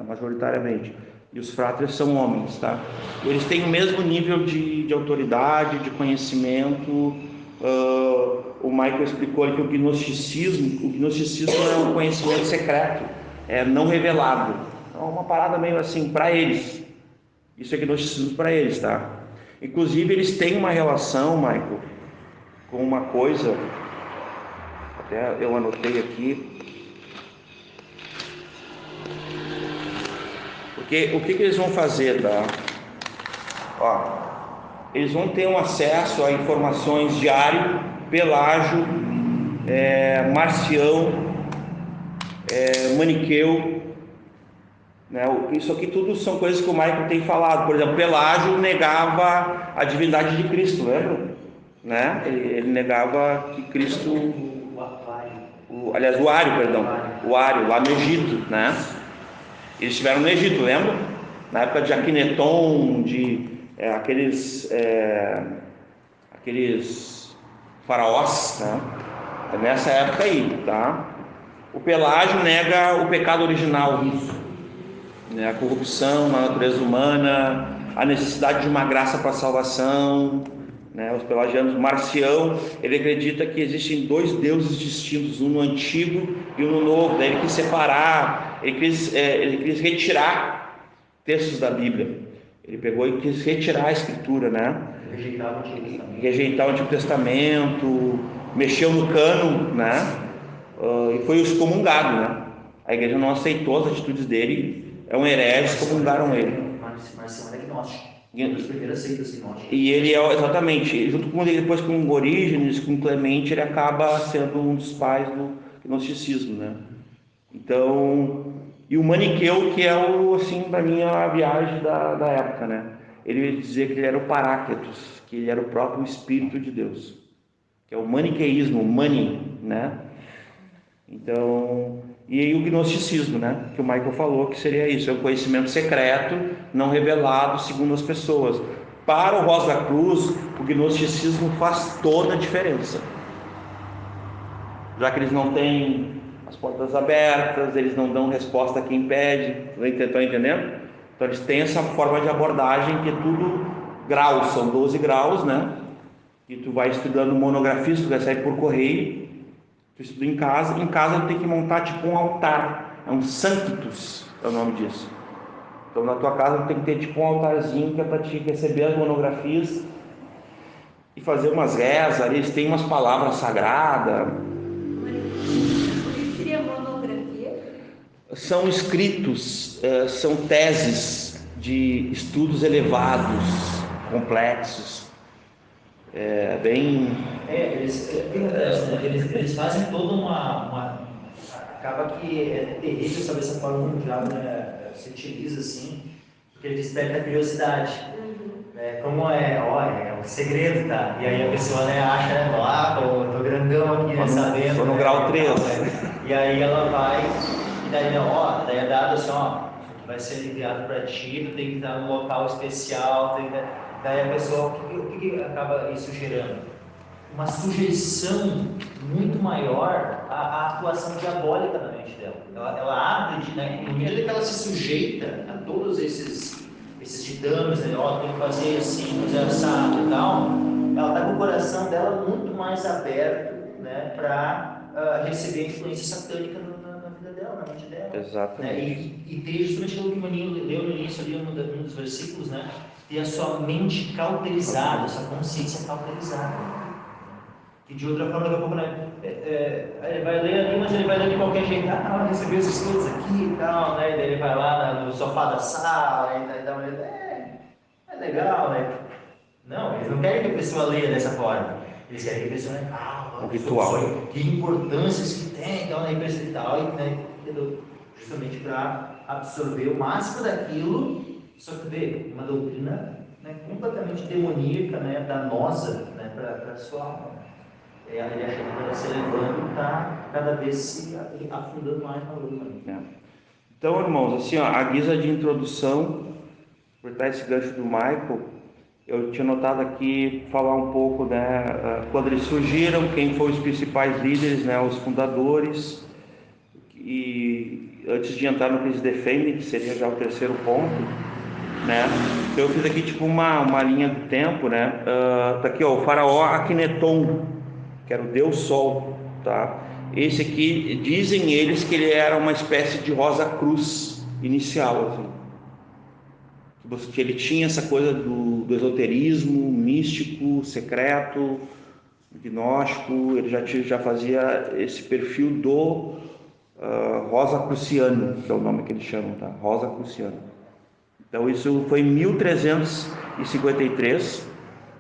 majoritariamente. E os fraters são homens, tá? Eles têm o mesmo nível de autoridade, de conhecimento. O Michael explicou ali que o gnosticismo é um conhecimento secreto, não revelado. É uma parada meio assim para eles. Isso é gnosticismo para eles, tá? Inclusive eles têm uma relação, Michael, com uma coisa, até eu anotei aqui. Porque o que eles vão fazer, tá? Ó, eles vão ter um acesso a informações diário, Pelágio, Marcião, Maniqueu, né? Isso aqui tudo são coisas que o Michael tem falado. Por exemplo, Pelágio negava a divindade de Cristo, lembra? Né? Ele negava que Cristo, o Ário, lá no Egito, né? Eles estiveram no Egito, lembra? Na época de Aquineton, aqueles faraós, né? Nessa época aí, tá? O Pelágio nega o pecado original, né? A corrupção na natureza humana, a necessidade de uma graça para a salvação, né? Os pelagianos. Marcião, ele acredita que existem dois deuses distintos, um no Antigo e um no Novo. Daí ele quis separar, ele quis retirar textos da Bíblia. Ele pegou e quis retirar a Escritura, né? Rejeitar o Antigo Testamento, mexeu no cânon, né? E foi excomungado, né? A igreja não aceitou as atitudes dele, é um herege, excomungaram ele. Marcião era gnóstico. Das primeiras seitas gnósticas. E ele exatamente, junto com ele, depois com Orígenes, com Clemente, ele acaba sendo um dos pais do gnosticismo, né? Então, e o Maniqueu, que é assim, para mim, a viagem da época, né? Ele dizia que ele era o Paráclitos, que ele era o próprio Espírito de Deus, que é o maniqueísmo, né? Então, E aí o gnosticismo, né? Que o Michael falou que seria isso, é um conhecimento secreto, não revelado segundo as pessoas. Para o Rosa Cruz, o gnosticismo faz toda a diferença. Já que eles não têm as portas abertas, eles não dão resposta a quem pede, estão entendendo? Então eles têm essa forma de abordagem que é tudo graus, são 12 graus, né? E tu vai estudando monografias, tu vai sair por correio, tu estuda em casa tu tem que montar tipo um altar, é um sanctus, é o nome disso. Então na tua casa tu tem que ter tipo um altarzinho que é para te receber as monografias e fazer umas rezas ali, eles têm umas palavras sagradas. Seria monografia? São escritos, são teses de estudos elevados, complexos, Eles fazem toda uma. Acaba que é terrível saber essa forma como o diabo, né, se utiliza assim, porque ele desperta a curiosidade. Como é um segredo, tá? E aí a pessoa, né, acha, né, tô grandão aqui, né, sabendo. Tô no grau 3. E aí ela vai, e daí, daí é dado assim, isso aqui vai ser enviado para ti, tu tem que estar num local especial, daí a pessoa, o que acaba isso gerando? Uma sujeição muito maior à atuação diabólica da mente dela. Ela abre, né, no medida que ela se sujeita a todos esses ditames, né, tem que fazer assim, fazer assado e tal, ela está com o coração dela muito mais aberto, né, para receber a influência satânica na vida dela, na mente dela. Exatamente. E ter justamente aquilo que o Maninho leu no início, ali, um dos versículos, né, ter a sua mente cauterizada, a sua consciência cauterizada. Que de outra forma, daqui a pouco, né, ele vai ler ali, mas ele vai ler de qualquer jeito. Recebeu os estudos aqui e tal, né? E daí ele vai lá no sofá da sala, e dá uma olhada, é legal, né? Não, eles não querem que a pessoa leia dessa forma. Eles querem que a pessoa, né, o ritual. Que importâncias que tem, então, na empresa e tal, né, justamente para absorver o máximo daquilo, só que vê, uma doutrina, né, completamente demoníaca, né, danosa, né, para a sua alma. Ele achando que ela se elevando e está cada vez se afundando mais na lua. Então, irmãos, assim, a guisa de introdução, por trás esse gancho do Michael, eu tinha notado aqui falar um pouco, né, quando eles surgiram, quem foram os principais líderes, né, os fundadores, e antes de entrar no que eles defendem, que seria já o terceiro ponto, né, então eu fiz aqui tipo uma linha do tempo, né, tá aqui, ó, o faraó Akhenaton, que era o Deus Sol, tá? Esse aqui, dizem eles que ele era uma espécie de Rosa Cruz inicial, assim. Que ele tinha essa coisa do esoterismo, místico, secreto, gnóstico, ele já fazia esse perfil do Rosa Cruciano, que é o nome que eles chamam, tá? Rosa Cruciano. Então isso foi em 1353,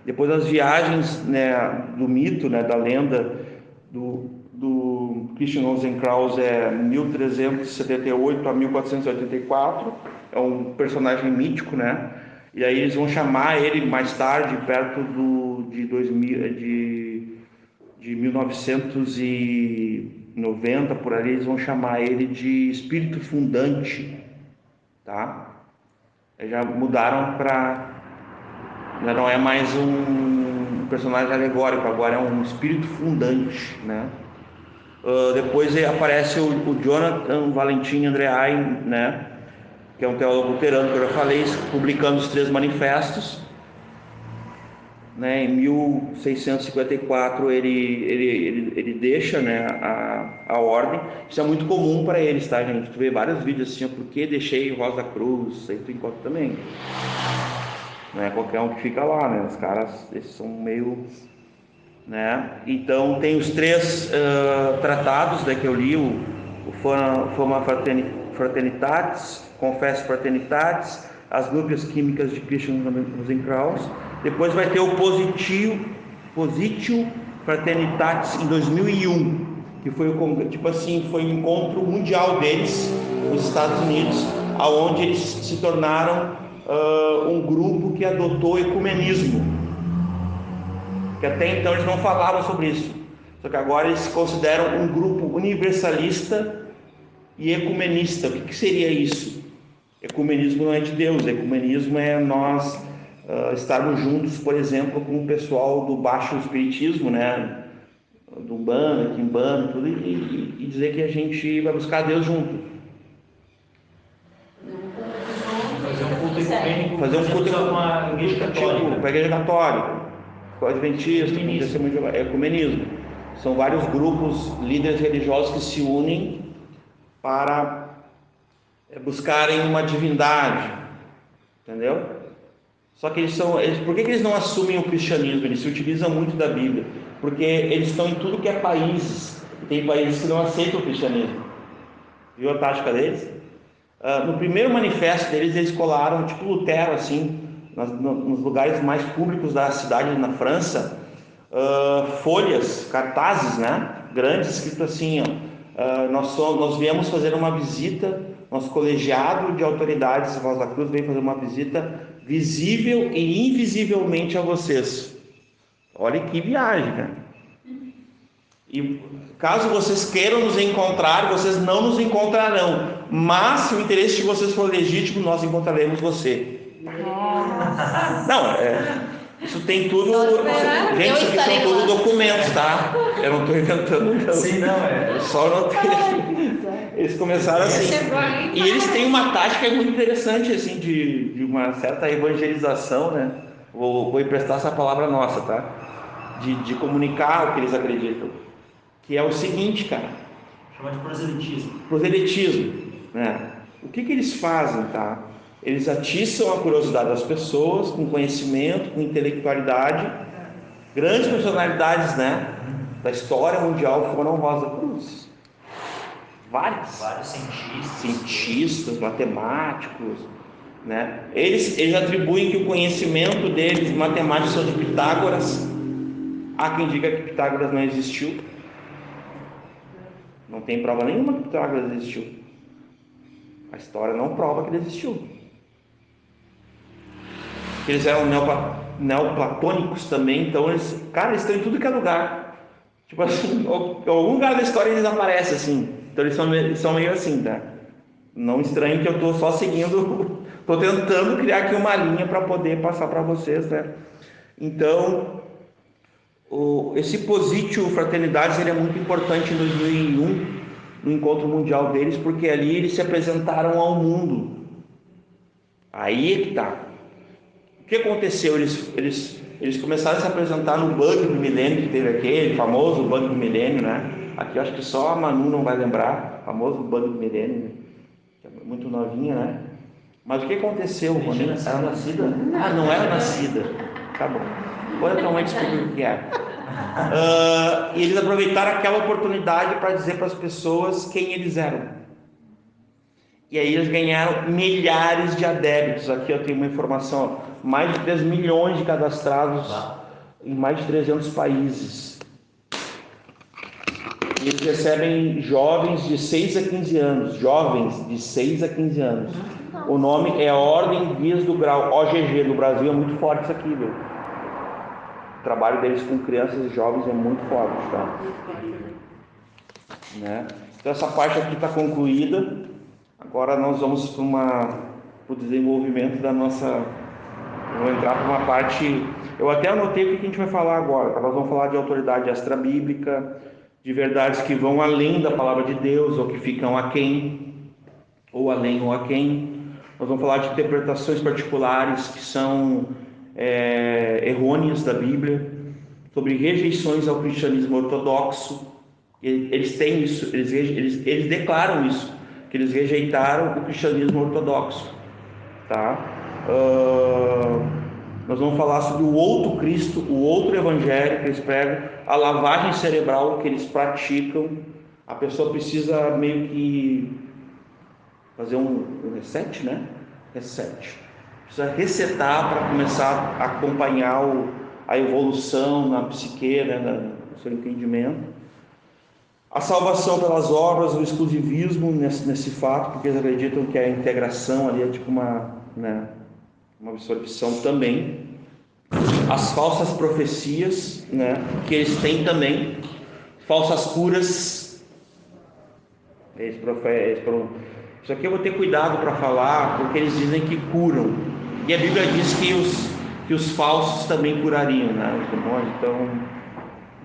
depois das viagens, né, do mito, né, da lenda do Christian Rosenkrantz, 1378 a 1484, é um personagem mítico, né? E aí eles vão chamar ele mais tarde, perto de 1990, por ali, eles vão chamar ele de espírito fundante, tá? Eles já mudaram para... já não é mais um personagem alegórico, agora é um espírito fundante, né? Depois aparece o Jonathan Valentin Andreae, né? Que é um teólogo luterano que eu já falei, publicando os 3 manifestos, né? Em 1654 ele deixa, né, a ordem. Isso é muito comum para eles, tá, gente? Tu vê vários vídeos assim, por que deixei Rosa Cruz, aí tu encontra também. Não é qualquer um que fica lá, né? Os caras, eles são meio, né? Então tem os 3 tratados, né, que eu li, o Fama Fraternitatis, Confessio Fraternitatis, as núcleas químicas de Christian Rosenkrantz. Depois vai ter o Positio Fraternitatis em 2001, que foi tipo assim, foi um encontro mundial deles nos Estados Unidos, aonde eles se tornaram um grupo que adotou o ecumenismo, que até então eles não falavam sobre isso, só que agora eles se consideram um grupo universalista e ecumenista. O que seria isso? Ecumenismo não é de Deus. Ecumenismo é nós estarmos juntos, por exemplo, com o pessoal do baixo espiritismo, né? Do Umbanda, Quimbanda, tudo, e dizer que a gente vai buscar Deus junto. Fazer um culto ecumênico. Fazer um culto com a igreja católica. Com a igreja católica, com o adventista, com o testemunho de Jeová. É ecumenismo. São vários grupos, líderes religiosos que se unem para buscarem uma divindade, entendeu? Só que por que eles não assumem o cristianismo? Eles se utilizam muito da Bíblia, porque eles estão em tudo que é países, e tem países que não aceitam o cristianismo. Viu a tática deles? No primeiro manifesto deles, eles colaram, tipo Lutero, assim, nos lugares mais públicos da cidade, na França, folhas, cartazes, né, grandes, escrito assim, nós viemos fazer uma visita, nosso colegiado de autoridades de Voz da Cruz veio fazer uma visita visível e invisivelmente a vocês. Olha que viagem, né? E caso vocês queiram nos encontrar, vocês não nos encontrarão, mas se o interesse de vocês for legítimo, nós encontraremos você. Não, isso tem tudo. Gente, isso aqui são tudo documentos, tá? Eu não estou inventando, não. Sim, não é. Eu só não tenho. Eles começaram assim. E eles têm uma tática muito interessante, assim, de uma certa evangelização, né? Vou emprestar essa palavra nossa, tá? De comunicar o que eles acreditam. Que é o seguinte, cara. Chama de proselitismo. Proselitismo, né? O que eles fazem, tá? Eles atiçam a curiosidade das pessoas com conhecimento, com intelectualidade. Grandes personalidades, né, da história mundial foram Rosa Cruz. Vários cientistas, matemáticos, né? Eles atribuem que o conhecimento deles matemáticos são de Pitágoras. Há quem diga que Pitágoras não existiu. Não tem prova nenhuma que Pitágoras existiu. A história não prova que ele existiu. Eles eram neoplatônicos também, então eles estão em tudo que é lugar. Tipo assim, em algum lugar da história eles aparecem assim. Então eles são meio assim, tá? Não estranhe que eu estou só seguindo, estou tentando criar aqui uma linha para poder passar para vocês, né? Então, esse Positio Fraternidades, ele é muito importante em 2001, no encontro mundial deles, porque ali eles se apresentaram ao mundo. Aí é que tá. O que aconteceu? Eles começaram a se apresentar no Bug do Milênio, que teve aquele famoso Bug do Milênio, né? Aqui eu acho que só a Manu não vai lembrar, famoso Bug do Milênio, que é muito novinha, né? Mas o que aconteceu, Rony? Era nascida? Ah, não era nascida. Tá bom. Agora a tua mãe explica o que é. E eles aproveitaram aquela oportunidade para dizer para as pessoas quem eles eram. E aí eles ganharam milhares de adeptos. Aqui eu tenho uma informação, mais de 3 milhões de cadastrados em mais de 300 países. E eles recebem jovens de 6 a 15 anos. O nome é Ordem Guias do Grau, OGG. No Brasil é muito forte isso aqui, viu? O trabalho deles com crianças e jovens é muito forte, tá? Né? Então essa parte aqui está concluída. Agora nós vamos para o desenvolvimento da nossa... Vou entrar para uma parte... Eu até anotei o que a gente vai falar agora. Nós vamos falar de autoridade extrabíblica, de verdades que vão além da palavra de Deus, ou que ficam aquém, ou além ou aquém. Nós vamos falar de interpretações particulares que são errôneas da Bíblia, sobre rejeições ao cristianismo ortodoxo. Eles têm isso, eles declaram isso, que eles rejeitaram o cristianismo ortodoxo, tá? Nós vamos falar sobre o outro Cristo, o outro evangelho que eles pregam, a lavagem cerebral que eles praticam. A pessoa precisa meio que fazer um reset, né? Precisa resetar para começar a acompanhar a evolução na psique, né? No seu entendimento. A salvação pelas obras, o exclusivismo nesse fato, porque eles acreditam que a integração ali é tipo uma absorção também. As falsas profecias, né, que eles têm também, falsas curas, Isso aqui eu vou ter cuidado para falar, porque eles dizem que curam. E a Bíblia diz que os falsos também curariam, né? Os demônios. Então,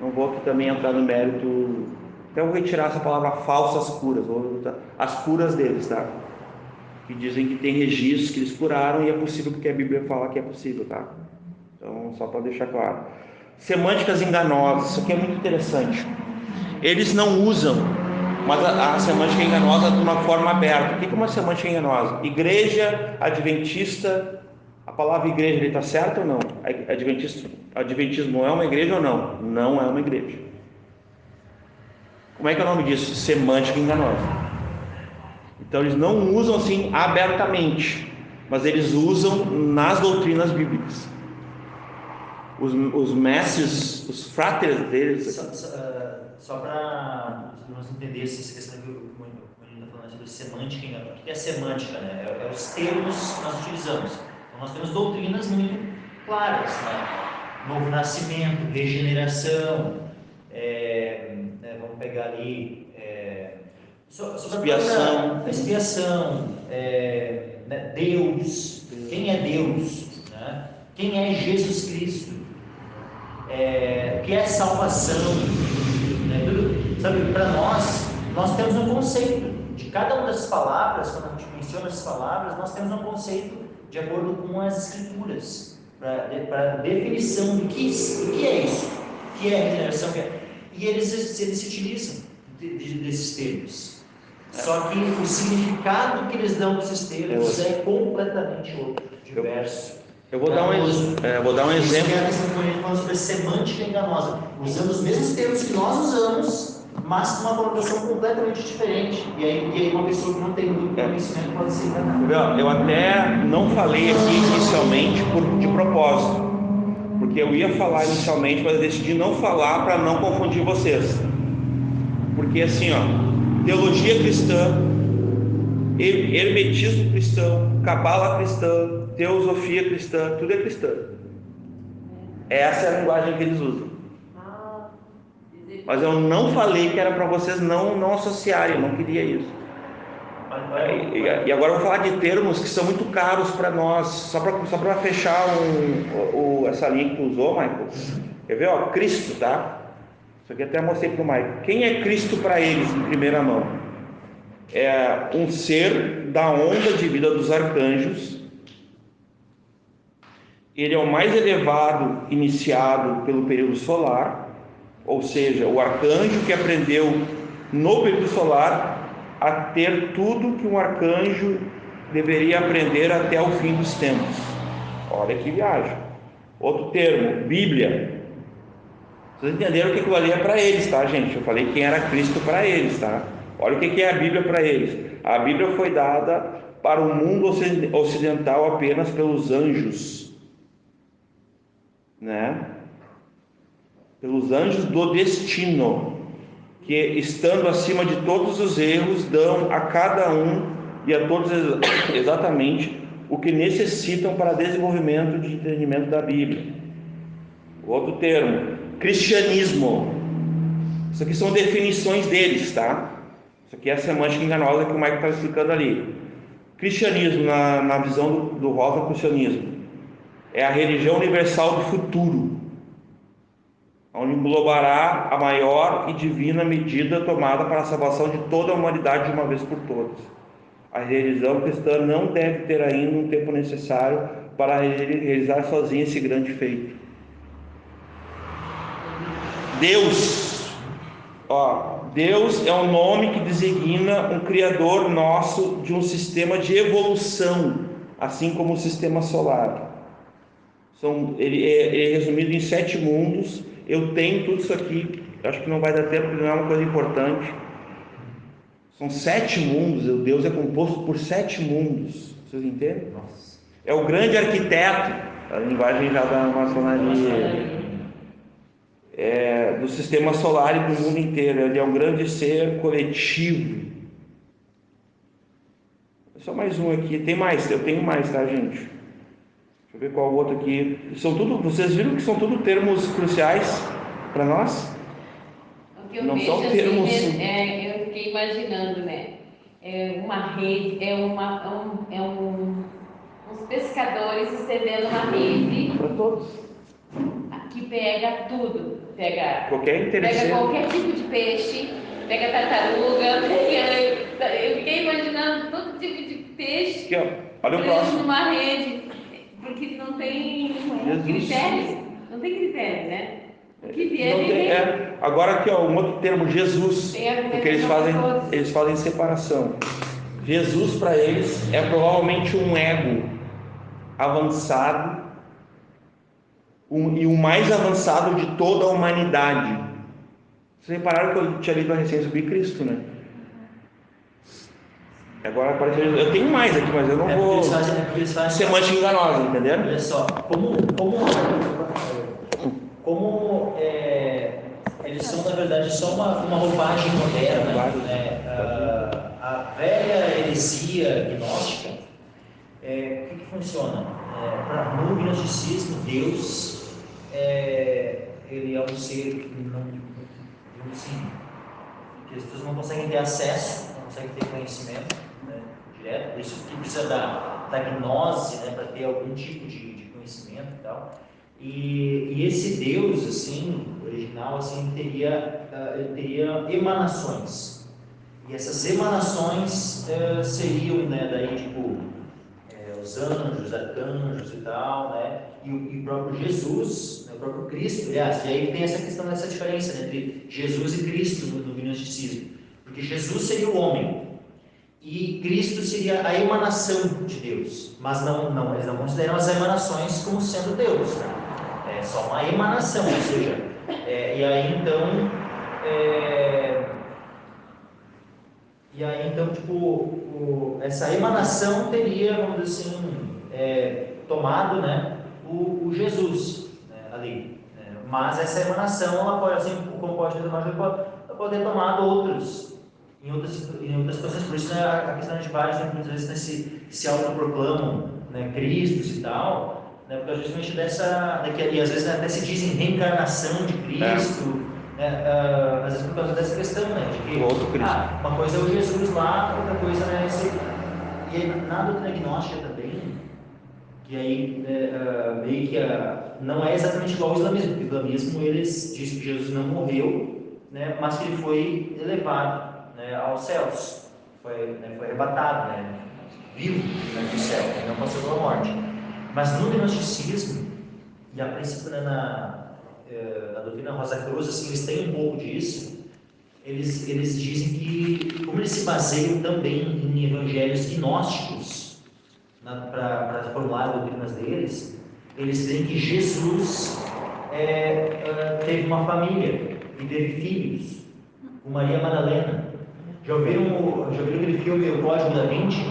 não vou aqui também entrar no mérito. Então, eu vou retirar essa palavra falsas curas, as curas deles, tá? Que dizem que tem registros que eles curaram e é possível porque a Bíblia fala que é possível, tá? Então, só para deixar claro. Semânticas enganosas, isso aqui é muito interessante. Eles não usam, mas a semântica enganosa de uma forma aberta. O que é uma semântica enganosa? Igreja adventista, a palavra igreja está certa ou não? Adventismo é uma igreja ou não? Não é uma igreja. Como é que é o nome disso? Semântica enganosa. Então eles não usam assim abertamente, mas eles usam nas doutrinas bíblicas. Os mestres, os fráteres deles. Só para nós entender essa questão que o Murilo está falando sobre semântica, o que é semântica, né? É os termos que nós utilizamos. Então nós temos doutrinas muito claras, né? Novo nascimento, regeneração, vamos pegar ali expiação, né? Deus, quem é Deus, né? Quem é Jesus Cristo, o que é salvação, né? Tudo, sabe, para nós temos um conceito de cada uma dessas palavras. Quando a gente menciona essas palavras, nós temos um conceito de acordo com as Escrituras, para definição do que é isso, o que é regeneração, e eles se utilizam desses termos. Só que o significado que eles dão desses termos é completamente outro, diverso. Eu vou dar um exemplo. A questão que a gente fala sobre a semântica enganosa, usando os mesmos termos que nós usamos, mas com uma conotação completamente diferente. E aí uma pessoa que não tem muito conhecimento pode se enganar. Eu até não falei aqui inicialmente de propósito, porque eu ia falar inicialmente, mas eu decidi não falar para não confundir vocês. Porque assim, teologia cristã, hermetismo cristão, cabala cristã, teosofia cristã, tudo é cristã. Essa é a linguagem que eles usam. Mas eu não falei que era para vocês não associarem, eu não queria isso. E agora eu vou falar de termos que são muito caros para nós, só para fechar essa linha que tu usou, Michael. Quer ver? Cristo, tá? Isso aqui até mostrei para o Michael. Quem é Cristo para eles em primeira mão? É um ser da onda de vida dos arcanjos. Ele é o mais elevado iniciado pelo período solar, ou seja, o arcanjo que aprendeu no período solar a ter tudo que um arcanjo deveria aprender até o fim dos tempos. Olha que viagem. Outro termo, Bíblia. Vocês entenderam o que aquilo ali é para eles, tá, gente? Eu falei quem era Cristo para eles, tá? Olha o que é a Bíblia para eles. A Bíblia foi dada para o mundo ocidental apenas pelos anjos, né? Pelos anjos do destino, que estando acima de todos os erros, dão a cada um e a todos exatamente o que necessitam para desenvolvimento de entendimento da Bíblia. Outro termo, cristianismo. Isso aqui são definições deles, tá? Isso aqui é a semântica enganosa que o Michael está explicando ali. Cristianismo, na visão do Rosa, cristianismo é a religião universal do futuro, onde englobará a maior e divina medida tomada para a salvação de toda a humanidade de uma vez por todas. A religião cristã não deve ter ainda um tempo necessário para realizar sozinha esse grande feito. Deus é um nome que designa um criador nosso de um sistema de evolução, assim como o sistema solar. Ele é resumido em 7 mundos. Eu tenho tudo isso aqui, acho que não vai dar tempo, porque não é uma coisa importante. São 7 mundos, Deus é composto por 7 mundos, vocês entendem? Nossa. É o grande arquiteto, a linguagem já da maçonaria, do sistema solar e do mundo inteiro. Ele é um grande ser coletivo. Só mais um aqui, eu tenho mais, tá, gente? Deixa eu ver qual outro aqui. Vocês viram que são tudo termos cruciais para nós? O que eu Não vejo são termos. Eu fiquei imaginando, né? É uma rede, uns pescadores estendendo uma rede Para todos. que pega tudo. Pega Qualquer interesseiro. qualquer tipo de peixe, pega tartaruga, eu fiquei imaginando todo tipo de peixe Aqui, ó. Olha o preso próximo. numa rede, porque não tem critério, não tem critério, né? O que vier, Não tem, Agora aqui, ó, um outro termo, Jesus, Tem argumento porque eles fazem separação. Jesus para eles é provavelmente um ego avançado e o mais avançado de toda a humanidade. Vocês repararam que eu tinha lido a recém sobre Cristo, né? Agora apareceu. Eu tenho mais aqui, mas eu não vou. Eles fazem Semântica enganosa, entenderam? Olha só, eles são na verdade só uma roupagem moderna, né? A velha heresia gnóstica, o que funciona? No gnosticismo, Deus ele é um ser que que as pessoas não conseguem ter acesso, não conseguem ter conhecimento, né, direto, por isso que precisa da gnose, né, para ter algum tipo de conhecimento e tal. E esse Deus, assim, original, assim, ele teria emanações. E essas emanações seriam, né, daí, tipo, os anjos, arcanjos e tal, né? E o próprio Jesus, né, o próprio Cristo, aliás, e aí tem essa questão dessa diferença, né, entre Jesus e Cristo no gnosticismo, porque Jesus seria o homem e Cristo seria a emanação de Deus, mas eles não consideram as emanações como sendo Deus, né? É só uma emanação, ou seja, e aí então, tipo, essa emanação teria, vamos dizer assim, tomado, né, o Jesus, né, ali. Mas essa emanação, ela pode, assim, como pode ter tomado, ela pode ter tomado outros, em outras coisas. Por isso, né, a questão de vários, né, muitas vezes se autoproclamam, né, Cristos e tal, né, porque justamente e às vezes até se dizem reencarnação de Cristo. Às vezes por causa dessa questão, né, de que uma coisa é o Jesus lá, outra coisa é e aí, na doutrina gnóstica também, que aí meio que não é exatamente igual ao islamismo, porque o islamismo eles dizem que Jesus não morreu, né, mas que ele foi elevado, né, aos céus, foi arrebatado, né, vivo, né, do céu, não passou pela morte. Mas no gnosticismo, e a princípio, né, na doutrina Rosa Cruz, assim, eles têm um pouco disso. Eles dizem que, como eles se baseiam também em evangelhos gnósticos para formular as doutrinas deles, eles dizem que Jesus teve uma família e teve filhos com Maria Madalena. Já ouviram aquele filme O Código da Vinci?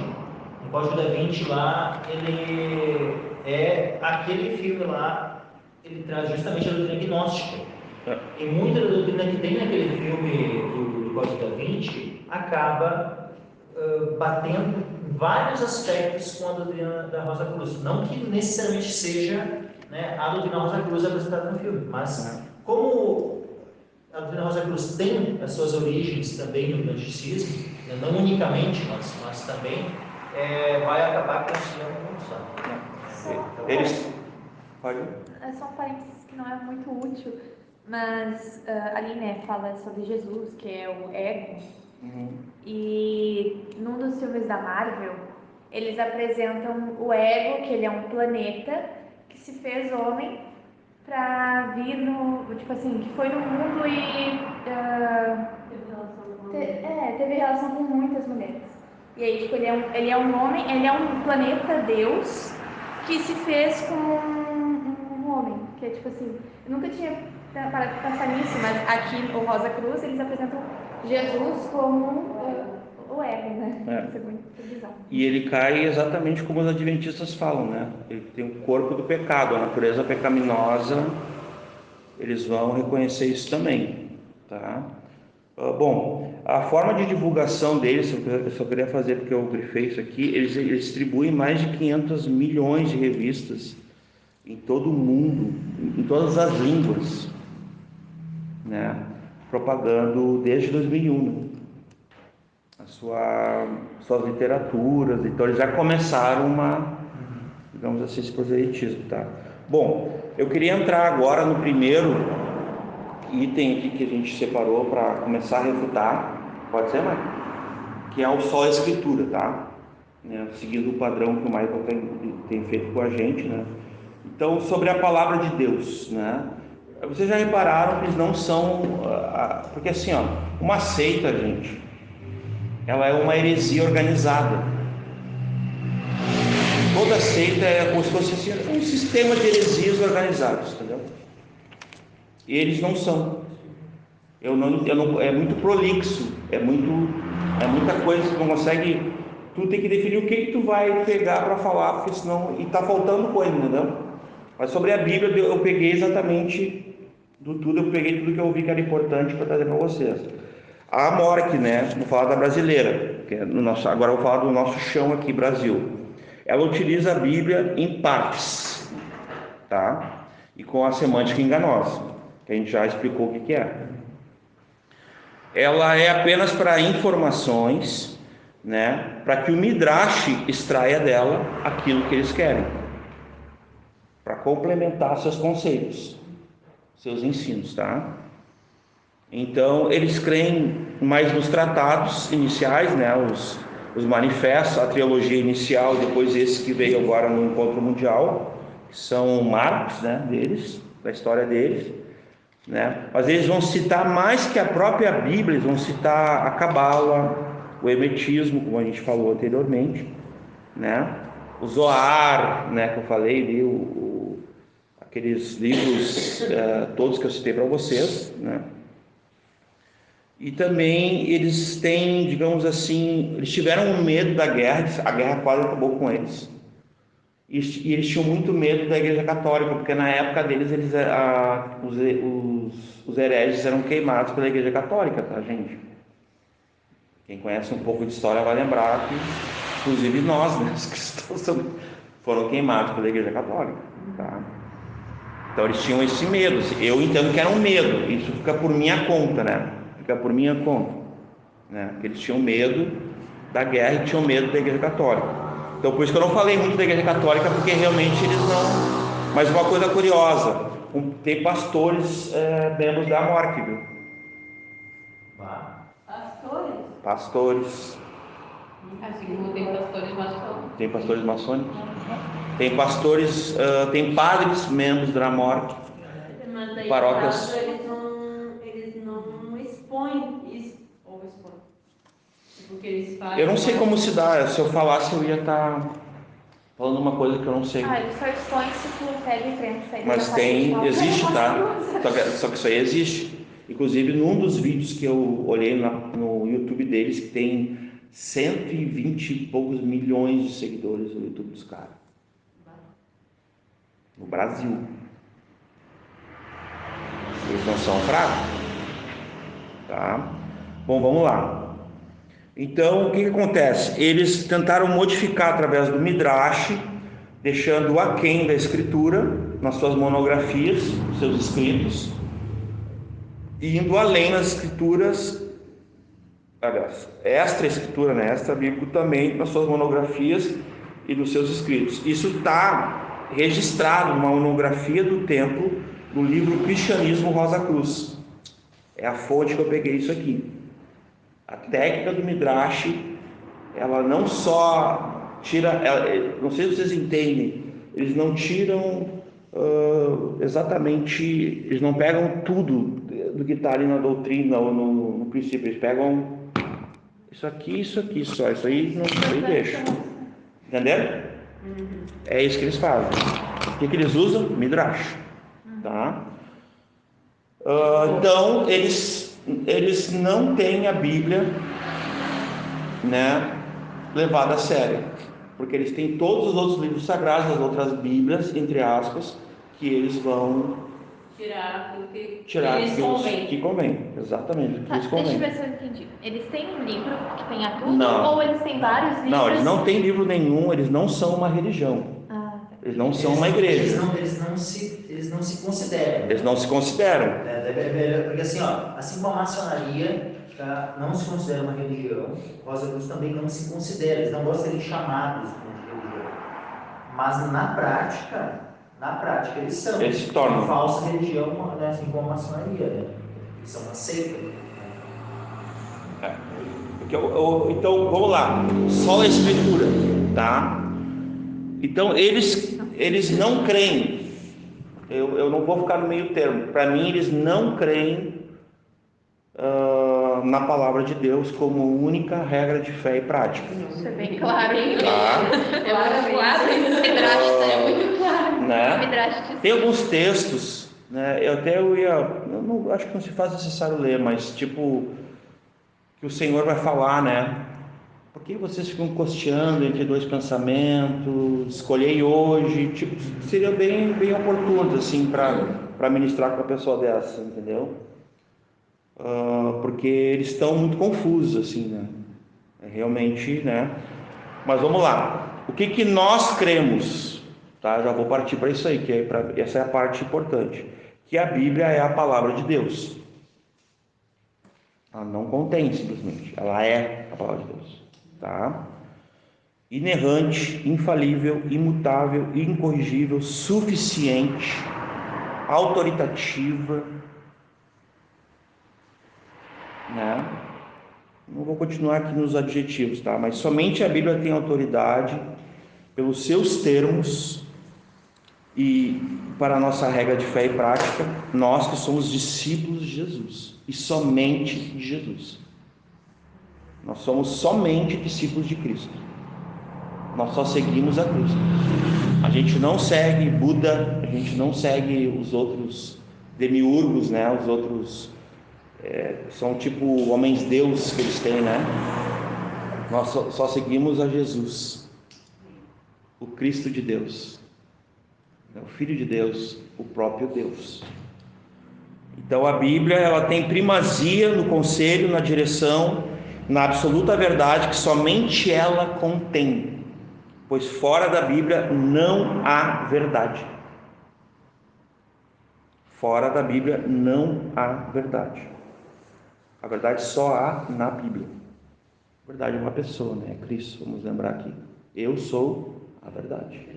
O Código da Vinci lá, ele aquele filme lá, ele traz justamente a doutrina gnóstica. E muita da doutrina que tem naquele filme do Código da Vinci acaba batendo em vários aspectos com a doutrina da Rosa Cruz. Não que necessariamente seja, né, a doutrina Rosa Cruz apresentada no filme, mas como a doutrina Rosa Cruz tem as suas origens também no gnosticismo, né, não unicamente, mas também vai acabar conciliando com Só, Eles. Pode? é só um parênteses que não é muito útil, mas ali, né, fala sobre Jesus, que é o ego, e num dos filmes da Marvel, eles apresentam o ego, que ele é um planeta que se fez homem pra vir tipo assim, que foi no mundo e teve relação com muitas mulheres. E aí, tipo, ele é um homem, ele é um planeta Deus que se fez com um homem, que é tipo assim, eu nunca tinha parado de pensar nisso, mas aqui o Rosa Cruz, eles apresentam Jesus como o ego, né? Isso é muito bizarro. E ele cai exatamente como os adventistas falam, né? Ele tem o corpo do pecado, a natureza pecaminosa, eles vão reconhecer isso também, tá? Bom, a forma de divulgação deles, eu só queria fazer porque eu grifei isso aqui, eles distribuem mais de 500 milhões de revistas em todo o mundo, em todas as línguas, né? Propagando desde 2001, né? suas literaturas. Então eles já começaram digamos assim, esse proselitismo, tá? Bom, eu queria entrar agora no primeiro item aqui que a gente separou para começar a refutar. Pode ser, Michael? Que é o só a Escritura, tá? Seguindo o padrão que o Michael tem feito com a gente, né? Então, sobre a palavra de Deus, né? Vocês já repararam que eles não são... Porque assim, ó, uma seita, gente, ela é uma heresia organizada. Toda seita é como se fosse assim, um sistema de heresias organizados, entendeu? E eles não são. Eu não, é muito prolixo, é muita coisa que tu não consegue. Tu tem que definir o que tu vai pegar para falar, porque senão. E tá faltando coisa, entendeu? Mas sobre a Bíblia eu peguei exatamente eu peguei tudo que eu vi que era importante para trazer para vocês. A Amorque, né? Vou falar da brasileira, que é agora eu vou falar do nosso chão aqui, Brasil. Ela utiliza a Bíblia em partes, tá? E com a semântica enganosa, que a gente já explicou o que é. Ela é apenas para informações, né? Para que o Midrash extraia dela aquilo que eles querem, para complementar seus conceitos, seus ensinos, tá? Então, eles creem mais nos tratados iniciais, né? Os manifestos, a trilogia inicial, depois esse que veio agora no Encontro Mundial, que são marcos, né, deles, da história deles, né? Mas eles vão citar mais que a própria Bíblia, eles vão citar a Cabala, o Hermetismo, como a gente falou anteriormente, né? O Zohar, né, que eu falei ali, aqueles livros todos que eu citei para vocês, né? E também eles têm, digamos assim, eles tiveram um medo da guerra, a guerra quase acabou com eles. E eles tinham muito medo da Igreja Católica, porque na época deles os hereges eram queimados pela Igreja Católica, tá, gente? Quem conhece um pouco de história vai lembrar que, inclusive nós, né, os cristãos foram queimados pela Igreja Católica, tá? Então eles tinham esse medo. Eu entendo que era um medo, isso fica por minha conta, né? Fica por minha conta, né? Eles tinham medo da guerra e tinham medo da Igreja Católica. Então por isso que eu não falei muito da Igreja Católica, porque realmente eles não. Mas uma coisa curiosa, tem pastores membros da Amorque, viu? Pastores. Assim como tem pastores maçônicos. Tem pastores maçônicos. Tem pastores, tem padres membros da Amorque. Mas daí, Paróquias. Eles não expõem isso, ou expõem. Tipo, que eles fazem. Eu não sei como se dá, se eu falasse eu ia estar falando uma coisa que eu não sei. Ele só expõe se tu pega em frente. Mas existe, tá? Só que isso aí existe. Inclusive, num dos vídeos que eu olhei no YouTube deles, que tem 120 e poucos milhões de seguidores no YouTube dos caras. No Brasil. Eles não são fracos. Tá? Bom, vamos lá. Então, o que acontece? Eles tentaram modificar através do Midrash, deixando aquém da Escritura, nas suas monografias, nos seus escritos, e indo além nas Escrituras, aliás, extra Escritura, né? Extra bíblico também, nas suas monografias e nos seus escritos. Isso está registrado numa monografia do templo, no livro Cristianismo Rosa Cruz. É a fonte que eu peguei isso aqui. A técnica do Midrash, ela não só tira, não sei se vocês entendem, eles não tiram exatamente, eles não pegam tudo do que está ali na doutrina ou no princípio, eles pegam isso aqui só, isso aí não aí deixa. Entenderam? É isso que eles fazem. O que eles usam? Midrash. Tá? Então eles não têm a Bíblia, né, levada a sério, porque eles têm todos os outros livros sagrados, as outras Bíblias, entre aspas, que eles vão tirar que convém, exatamente, o que lhes convém. Deixa eu ver se eu entendi. Eles têm um livro que tenha tudo, Não. ou eles têm vários livros? Não, eles não têm livro nenhum, eles não são uma religião. Eles não são uma igreja. Eles não se consideram. Eles não se consideram. Porque assim, ó, assim como a maçonaria, não se considera uma religião, Rosa Cruz também não se considera, eles não gostam de serem chamados de religião. Mas na prática eles são. Eles se tornam. Uma falsa religião, né, assim como a maçonaria, né? Eles são uma seita. Então, vamos lá. Só a Escritura, tá? Então, eles não creem. Eu não vou ficar no meio termo. Para mim, eles não creem na palavra de Deus como única regra de fé e prática. Isso é bem claro, hein? Tá? É muito claro, esse Midrash é muito claro. Né? Tem alguns textos, né? Eu não acho que não se faz necessário ler, mas tipo que o Senhor vai falar, né? Por que vocês ficam costeando entre dois pensamentos? Escolhei hoje, tipo, seria bem oportuno assim para ministrar com uma pessoa dessa, entendeu? Porque eles estão muito confusos assim, né? Realmente, né? Mas vamos lá. O que nós cremos? Tá? Já vou partir para isso aí, essa é a parte importante. Que a Bíblia é a palavra de Deus. Ela não contém simplesmente, ela é a palavra de Deus, tá? Inerrante, infalível, imutável, incorrigível, suficiente, autoritativa, né? Não vou continuar aqui nos adjetivos, tá? Mas somente a Bíblia tem autoridade pelos seus termos e para a nossa regra de fé e prática, nós que somos discípulos de Jesus e somente de Jesus. Nós somos somente discípulos de Cristo. Nós só seguimos a Cristo. A gente não segue Buda, a gente não segue os outros demiurgos, né? Os outros são tipo homens-deus que eles têm, né? Nós só seguimos a Jesus, o Cristo de Deus, o Filho de Deus, o próprio Deus. Então a Bíblia, ela tem primazia no conselho, na direção, na absoluta verdade que somente ela contém, pois fora da Bíblia não há verdade. Fora da Bíblia não há verdade. A verdade só há na Bíblia. A verdade é uma pessoa, né? É Cristo, vamos lembrar aqui. Eu sou a verdade.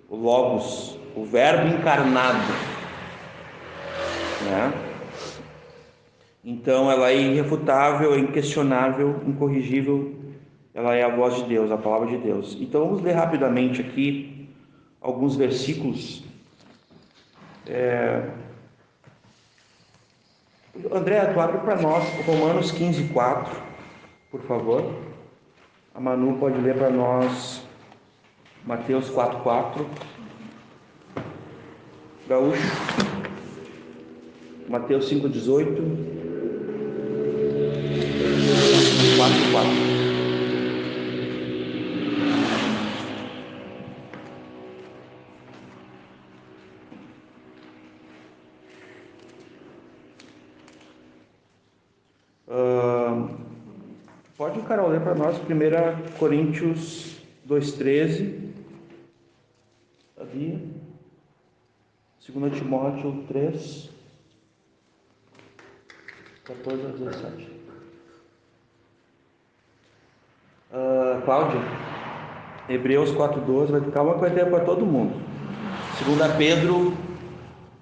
O Logos, o Verbo encarnado, né? Então ela é irrefutável, é inquestionável, incorrigível. Ela é a voz de Deus, a palavra de Deus. Então vamos ler rapidamente aqui alguns versículos. André, tu abre para nós Romanos 15:4, por favor. A Manu pode ler para nós Mateus 4:4. Gaúcho, Mateus 5:18. 4:4. Pode, Carol, ler para nós 1 Coríntios 2:13. Ali. 2 Timóteo 3, 14 a 17. Cláudia, Hebreus 4:12, vai ficar uma coisa para todo mundo. 2 Pedro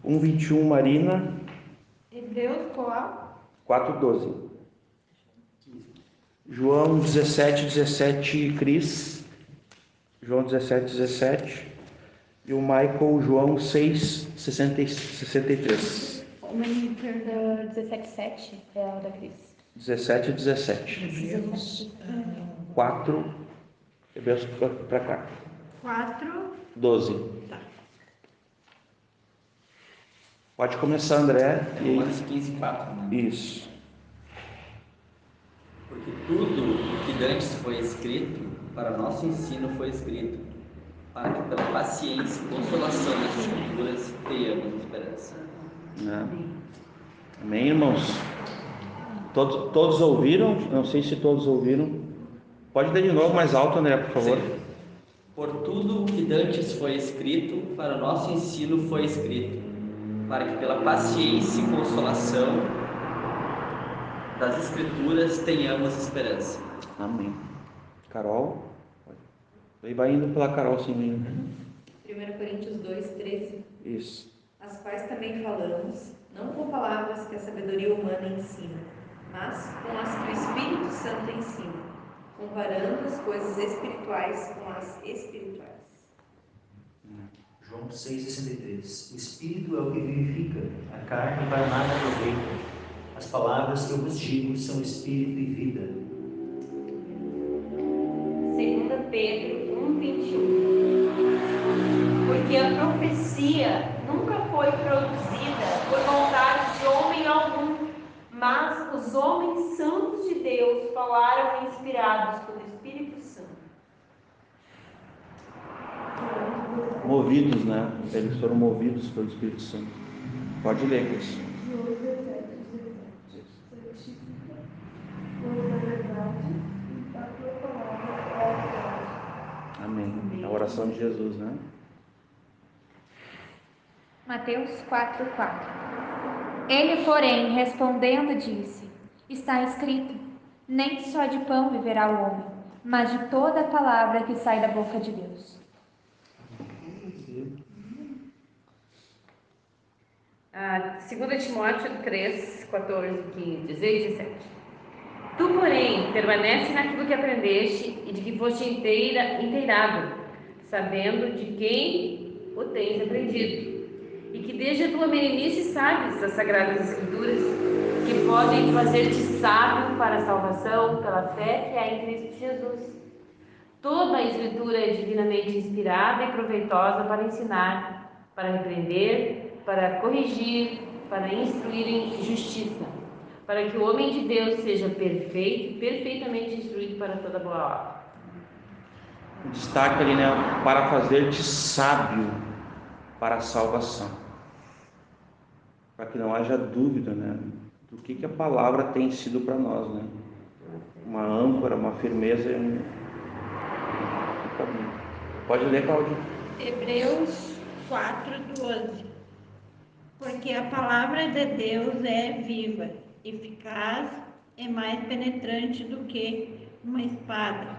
1:21, Marina. Hebreus qual? 4:12. João 17:17, Cris. João 17:17. E o Michael, João 6:63. O monitor da 17:7 é a da Cris. 17:17. 4. Hebreus para cá. 4:12. 12. Tá. Pode começar, André. Romanos 15:4. Né? Isso. Porque tudo o que dantes foi escrito, para nosso ensino foi escrito, para que pela paciência e consolação das Escrituras tenhamos esperança. Amém, irmãos? Todos ouviram? Não sei se todos ouviram. Pode dar de novo mais alto, André, por favor. Sim. Por tudo o que dantes foi escrito, para nosso ensino foi escrito, para que pela paciência e consolação das Escrituras tenhamos esperança. Amém. Carol? Aí vai indo pela Carol, sim. 1 Coríntios 2, 13. Isso. As quais também falamos, não com palavras que a sabedoria humana ensina, mas com as que o Espírito Santo ensina, comparando as coisas espirituais com as espirituais. João 6,63. O Espírito é o que vivifica, a carne para nada aproveita. As palavras que eu vos digo são Espírito e vida. 2 Pedro 1:21. Porque a profecia nunca foi produzida por vontade de homem algum, mas os homens santos de Deus falaram inspirados pelo Espírito Santo. Movidos, né? Eles foram movidos pelo Espírito Santo. Pode ler, Cris. Amém. É a oração de Jesus, né? Mateus 4:4. Ele, porém, respondendo, disse: Está escrito: nem só de pão viverá o homem, mas de toda a palavra que sai da boca de Deus. 2 Timóteo 3, 14, 15, 16 e 17. Tu, porém, permanece naquilo que aprendeste e de que foste inteirado, sabendo de quem o tens aprendido, e que desde a tua meninice sabes as sagradas escrituras, que podem fazer-te sábio para a salvação pela fé que há em Cristo Jesus. Toda a escritura é divinamente inspirada e proveitosa para ensinar, para repreender, para corrigir, para instruir em justiça, para que o homem de Deus seja perfeito, perfeitamente instruído para toda boa obra. Destaca ali, né? Para fazer-te sábio para a salvação. Para que não haja dúvida, né? Do que a palavra tem sido para nós, né? Uma âncora, uma firmeza e um caminho. Pode ler, Cláudia. Hebreus 4:12. Porque a palavra de Deus é viva, eficaz e mais penetrante do que uma espada.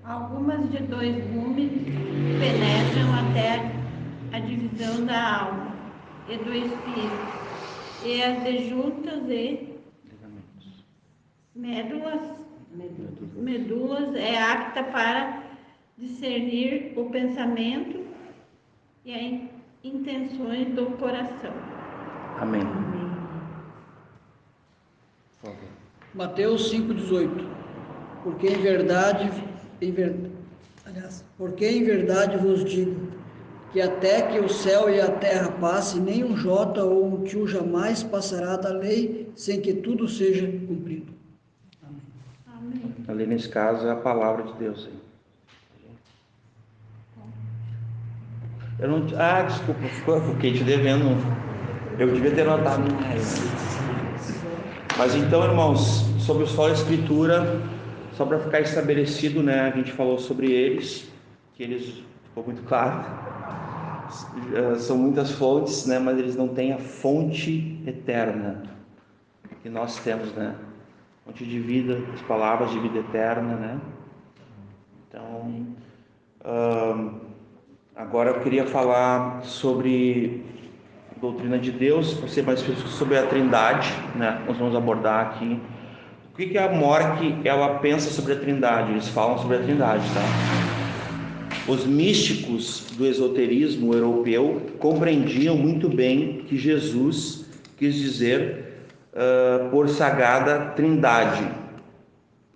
Algumas de 2 gumes penetram até a divisão da alma e do espírito, e as de juntas e medulas é apta para discernir o pensamento e a intenções do coração. Amém. Por favor. Mateus 5,18. Porque em verdade vos digo que até que o céu e a terra passem, nem um jota ou um tio jamais passará da lei sem que tudo seja cumprido. Amém. Ali nesse caso é a palavra de Deus aí. Eu não. Desculpa, fiquei te devendo. Eu devia ter notado mais. Mas então, irmãos, sobre os sola escritura, só para ficar estabelecido, né? A gente falou sobre eles, que eles ficou muito claro. São muitas fontes, né? Mas eles não têm a fonte eterna que nós temos, né? Fonte de vida, as palavras de vida eterna, né? Então, agora eu queria falar sobre a doutrina de Deus, para ser mais específico sobre a Trindade, né? Nós vamos abordar aqui. O que a Mork ela pensa sobre a Trindade? Eles falam sobre a Trindade, tá? Os místicos do esoterismo europeu compreendiam muito bem que Jesus quis dizer por sagrada Trindade,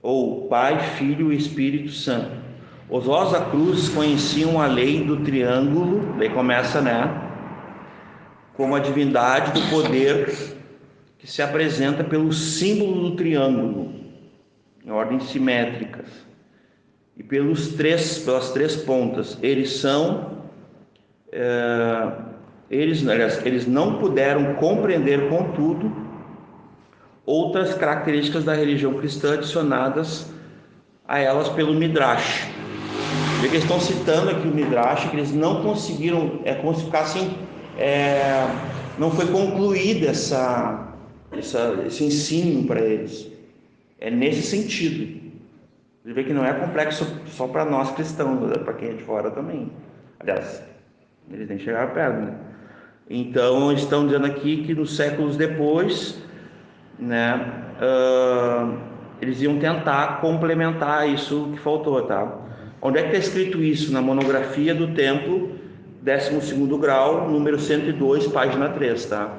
ou Pai, Filho e Espírito Santo. Os Rosacruzes conheciam a lei do triângulo, daí começa, né? Como a divindade do poder que se apresenta pelo símbolo do triângulo, em ordens simétricas, e pelas três pontas. Eles não puderam compreender, contudo, outras características da religião cristã adicionadas a elas pelo Midrash. Eles estão citando aqui o Midrash, que eles não conseguiram, como se ficassem, não foi concluída esse ensino para eles. É nesse sentido. Você vê que não é complexo só para nós cristãos, é para quem é de fora também. Aliás, eles nem chegaram perto, né? Então, estão dizendo aqui que nos séculos depois, né, eles iam tentar complementar isso que faltou, tá? Onde é que está escrito isso? Na monografia do templo, 12º grau, número 102, página 3, tá?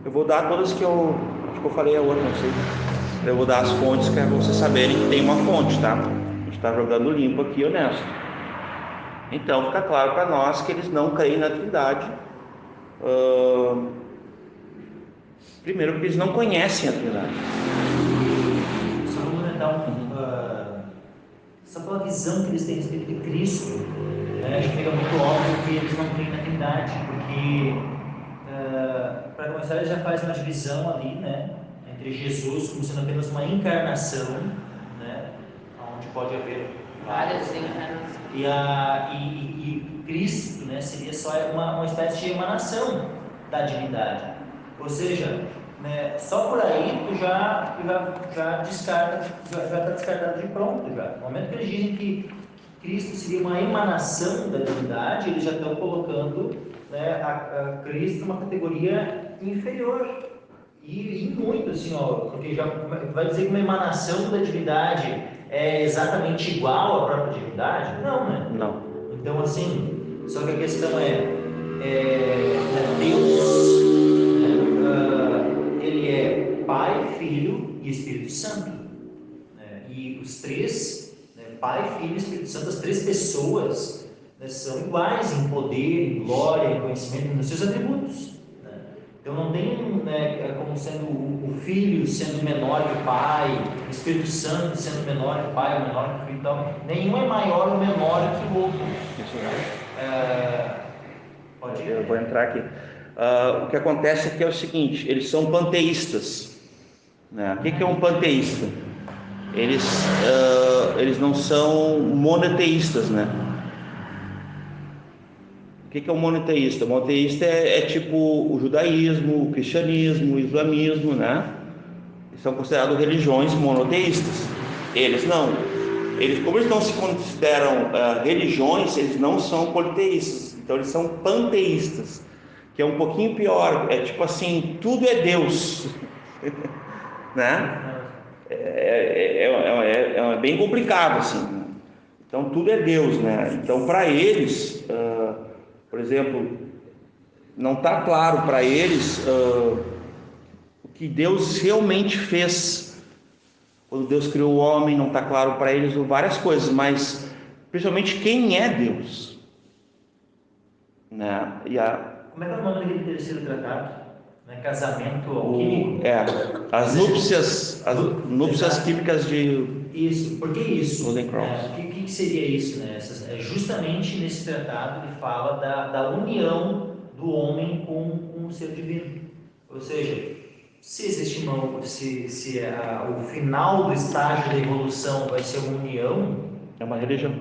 Eu vou dar todas que acho que eu falei a outra, não sei. Eu vou dar as fontes que é para vocês saberem que tem uma fonte, tá? A gente está jogando limpo aqui, honesto. Então, fica claro para nós que eles não creem na Trindade. Primeiro, porque eles não conhecem a Trindade. Só vou comentar só pela visão que eles têm a respeito de Cristo, né? Acho que fica muito óbvio que eles não creem na Trindade, porque, para começar, eles já fazem uma divisão ali, né, entre Jesus como sendo apenas uma encarnação, né, onde pode haver Várias encarnações. E Cristo, né, seria só uma espécie de emanação da divindade. Ou seja, né, só por aí tu já descarta, já está descartado de pronto. Já. No momento que eles dizem que Cristo seria uma emanação da divindade, eles já estão colocando, né, a Cristo numa categoria inferior. E muito assim, ó, porque já vai dizer que uma emanação da divindade é exatamente igual à própria divindade? Não, né? Não. Então, assim, só que a questão Deus, ele é Pai, Filho e Espírito Santo. Né? E os três, né, Pai, Filho e Espírito Santo, as três pessoas, né, são iguais em poder, em glória, em conhecimento, nos seus atributos. Né? Então, não tem, né, como sendo o Filho sendo menor que o Pai, o Espírito Santo sendo menor que o Pai, ou menor que o Filho. Então, nenhum é maior ou menor que o outro. Pode ir. Eu vou entrar aqui. O que acontece aqui é o seguinte: eles são panteístas, né? O que é um panteísta? Eles não são monoteístas, né? O que é um monoteísta? O monoteísta é tipo o judaísmo, o cristianismo, o islamismo, né? Eles são considerados religiões monoteístas. Eles não. Como eles não se consideram religiões, eles não são politeístas. Então eles são panteístas, que é um pouquinho pior. É tipo assim, tudo é Deus, né? É bem complicado assim. Então tudo é Deus, né? Então para eles, por exemplo, não está claro para eles o que Deus realmente fez. Quando Deus criou o homem, não está claro para eles várias coisas, mas principalmente quem é Deus, né? Como é que é o nome daquele terceiro tratado? Né? Casamento alquímico? As núpcias típicas de... Isso, por que isso? Golden Cross. O que seria isso? Né? Justamente nesse tratado ele fala da união do homem com o ser divino. Ou seja, se existe o final do estágio da evolução vai ser uma união, é uma religião.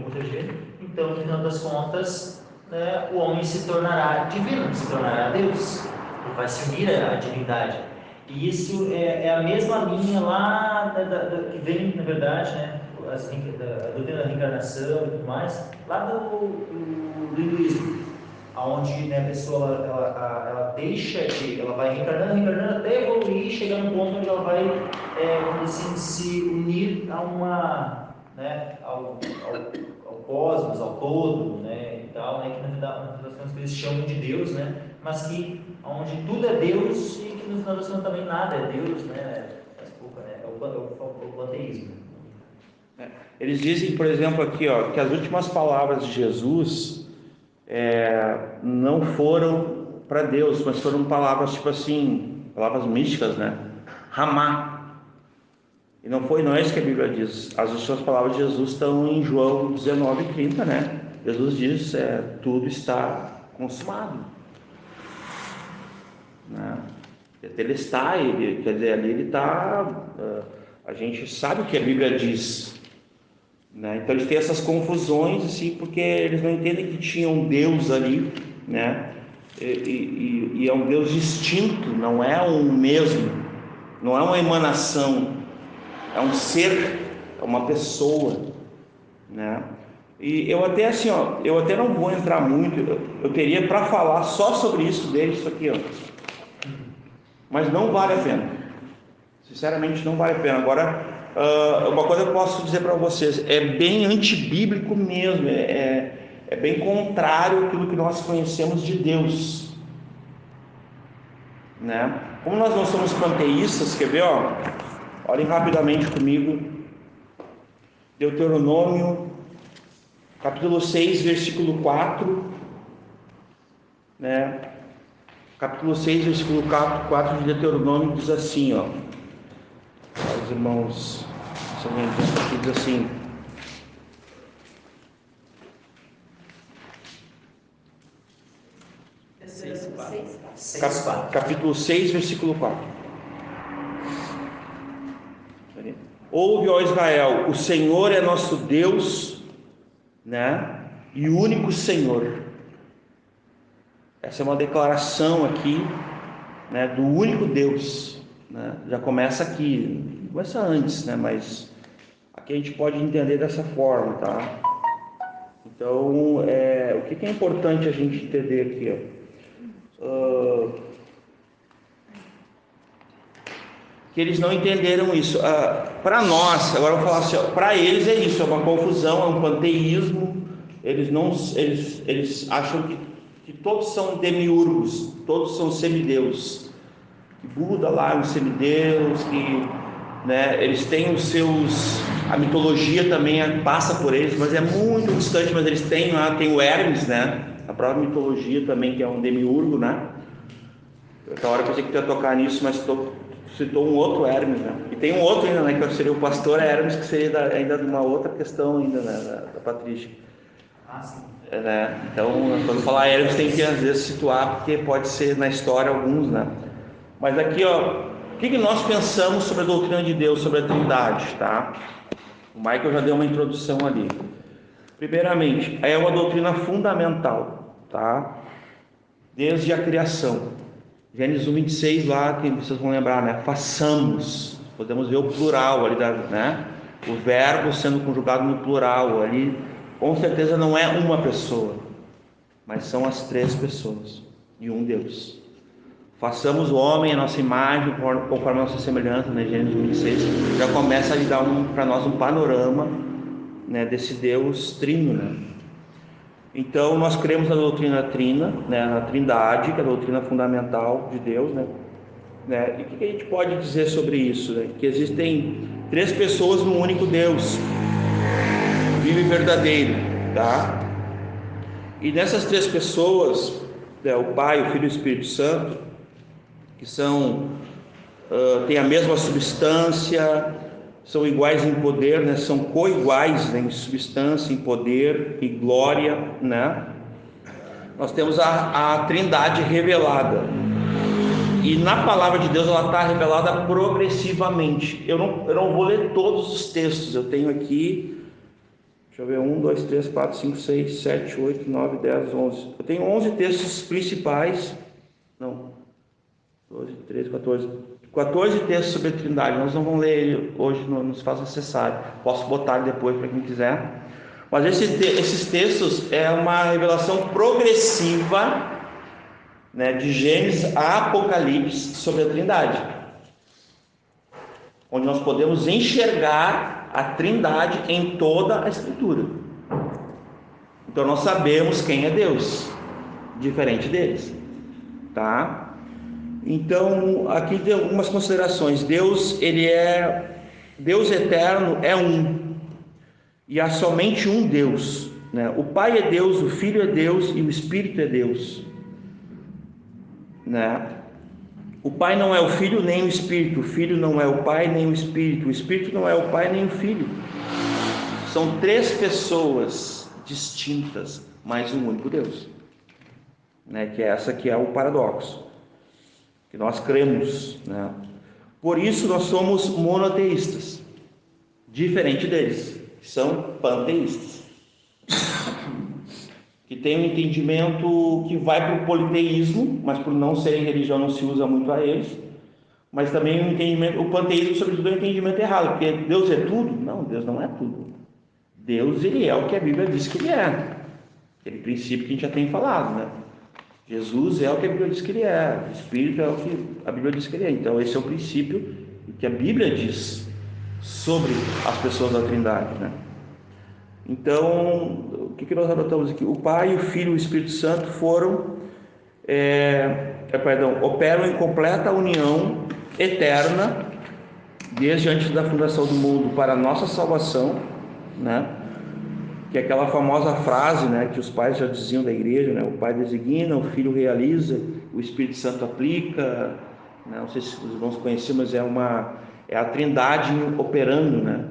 Então, no final das contas, né, o homem se tornará divino, se tornará Deus, vai se unir à divindade. E isso é a mesma linha lá que vem, na verdade, né, a doutrina da reencarnação e tudo mais, lá do hinduísmo, onde, né, a pessoa ela vai reencarnando até evoluir, chegar num ponto onde ela vai assim, se unir a uma, né, ao cosmos, ao todo, né, e tal, né, que na verdade eles chamam de Deus, né, mas que onde tudo é Deus e que no final das contas também nada é Deus, né, desculpa, né, é o panteísmo. Eles dizem, por exemplo, aqui, ó, que as últimas palavras de Jesus não foram para Deus, mas foram palavras tipo assim, palavras místicas, né? Ramá. E não é isso que a Bíblia diz. As últimas palavras de Jesus estão em João 19:30, né? Jesus diz: tudo está consumado. Né? Ele está, quer dizer, ali ele está. A gente sabe o que a Bíblia diz. Né? Então eles têm essas confusões assim, porque eles não entendem que tinha um Deus ali, né? E é um Deus distinto, não é um mesmo, não é uma emanação, é um ser, é uma pessoa, né? E eu até assim, eu até não vou entrar muito, eu teria para falar só sobre isso aqui, mas não vale a pena, sinceramente não vale a pena. Agora, uma coisa eu posso dizer para vocês, é bem antibíblico mesmo, é bem contrário àquilo que nós conhecemos de Deus, né? Como nós não somos panteístas, quer ver, olhem rapidamente comigo, Deuteronômio, capítulo 6, versículo 4, né? Capítulo 6, versículo 4 de Deuteronômio diz assim, os irmãos, aqui diz assim: capítulo 6, versículo 4. Ouve, ó Israel, o Senhor é nosso Deus, né? E o único Senhor. Essa é uma declaração aqui, né, do único Deus, né? Já começa aqui, começa antes, né? Mas aqui a gente pode entender dessa forma, tá? Então, o que é importante a gente entender aqui, que eles não entenderam isso. Para nós, agora eu vou falar assim, para eles é isso, é uma confusão, é um panteísmo. Eles acham que todos são demiurgos, todos são semideus. Que Buda lá é um semideus, que, né, eles têm os seus, a mitologia também passa por eles, mas é muito distante. Mas eles têm lá, tem o Hermes, né? A própria mitologia também, que é um demiurgo, né? Outra hora eu pensei que tu ia tocar nisso, mas citou um outro Hermes, né? E tem um outro ainda, né? Que seria o pastor Hermes, que seria ainda de uma outra questão ainda, né? Da Patrícia. Sim. Né? Então, quando falar Hermes, tem que às vezes situar, porque pode ser na história alguns, né? Mas aqui, o que nós pensamos sobre a doutrina de Deus, sobre a Trindade, tá? O Michael já deu uma introdução ali. Primeiramente, é uma doutrina fundamental, tá? Desde a criação. Gênesis 1:26 lá, que vocês vão lembrar, né? Façamos. Podemos ver o plural ali, né? O verbo sendo conjugado no plural ali. Com certeza não é uma pessoa, mas são as três pessoas e um Deus. Façamos o homem a nossa imagem, conforme a nossa semelhança, né? Gênesis 1:26 já começa a lhe dar para nós um panorama, né, desse Deus trino, né? Então nós cremos na doutrina trina, né, na Trindade, que é a doutrina fundamental de Deus, né? E o que a gente pode dizer sobre isso, né? Que existem três pessoas num único Deus, vivo e verdadeiro, tá? E nessas três pessoas, o Pai, o Filho e o Espírito Santo, que têm a mesma substância, são iguais em poder, né? São coiguais, né? Em substância, em poder e glória, né? Nós temos a Trindade revelada, e na palavra de Deus ela está revelada progressivamente. Eu não vou ler todos os textos, eu tenho aqui, deixa eu ver, 1, 2, 3, 4, 5, 6, 7, 8, 9, 10, 11. Eu tenho 11 textos principais, 12, 13, 14 textos sobre a Trindade. Nós não vamos ler ele hoje, não nos faz necessário. Posso botar depois para quem quiser. Mas esses textos é uma revelação progressiva, né, de Gênesis a Apocalipse sobre a Trindade, onde nós podemos enxergar a Trindade em toda a Escritura. Então nós sabemos quem é Deus, diferente deles, tá? Então aqui tem algumas considerações. Deus eterno, é um, e há somente um Deus, né? O Pai é Deus, o Filho é Deus e o Espírito é Deus, né? O Pai não é o Filho nem o Espírito, o Filho não é o Pai nem o Espírito não é o Pai nem o Filho. São três pessoas distintas, mas um único Deus, né? Que essa que é o paradoxo que nós cremos, né? Por isso nós somos monoteístas, diferente deles, que são panteístas, que tem um entendimento que vai para o politeísmo, mas por não serem religião não se usa muito a eles, mas também o entendimento, o panteísmo, sobretudo, é um entendimento errado, porque Deus é tudo? Não, Deus não é tudo. Deus, ele é o que a Bíblia diz que ele é. Aquele princípio que a gente já tem falado, né? Jesus é o que a Bíblia diz que ele é, o Espírito é o que a Bíblia diz que ele é. Então, esse é o princípio que a Bíblia diz sobre as pessoas da Trindade, né? Então, o que nós anotamos aqui? O Pai, o Filho e o Espírito Santo operam em completa união eterna desde antes da fundação do mundo para a nossa salvação, né? Que é aquela famosa frase, né, que os pais já diziam da igreja, né? O Pai designa, o Filho realiza, o Espírito Santo aplica, né? Não sei se os irmãos conheciam, mas é a Trindade operando, né?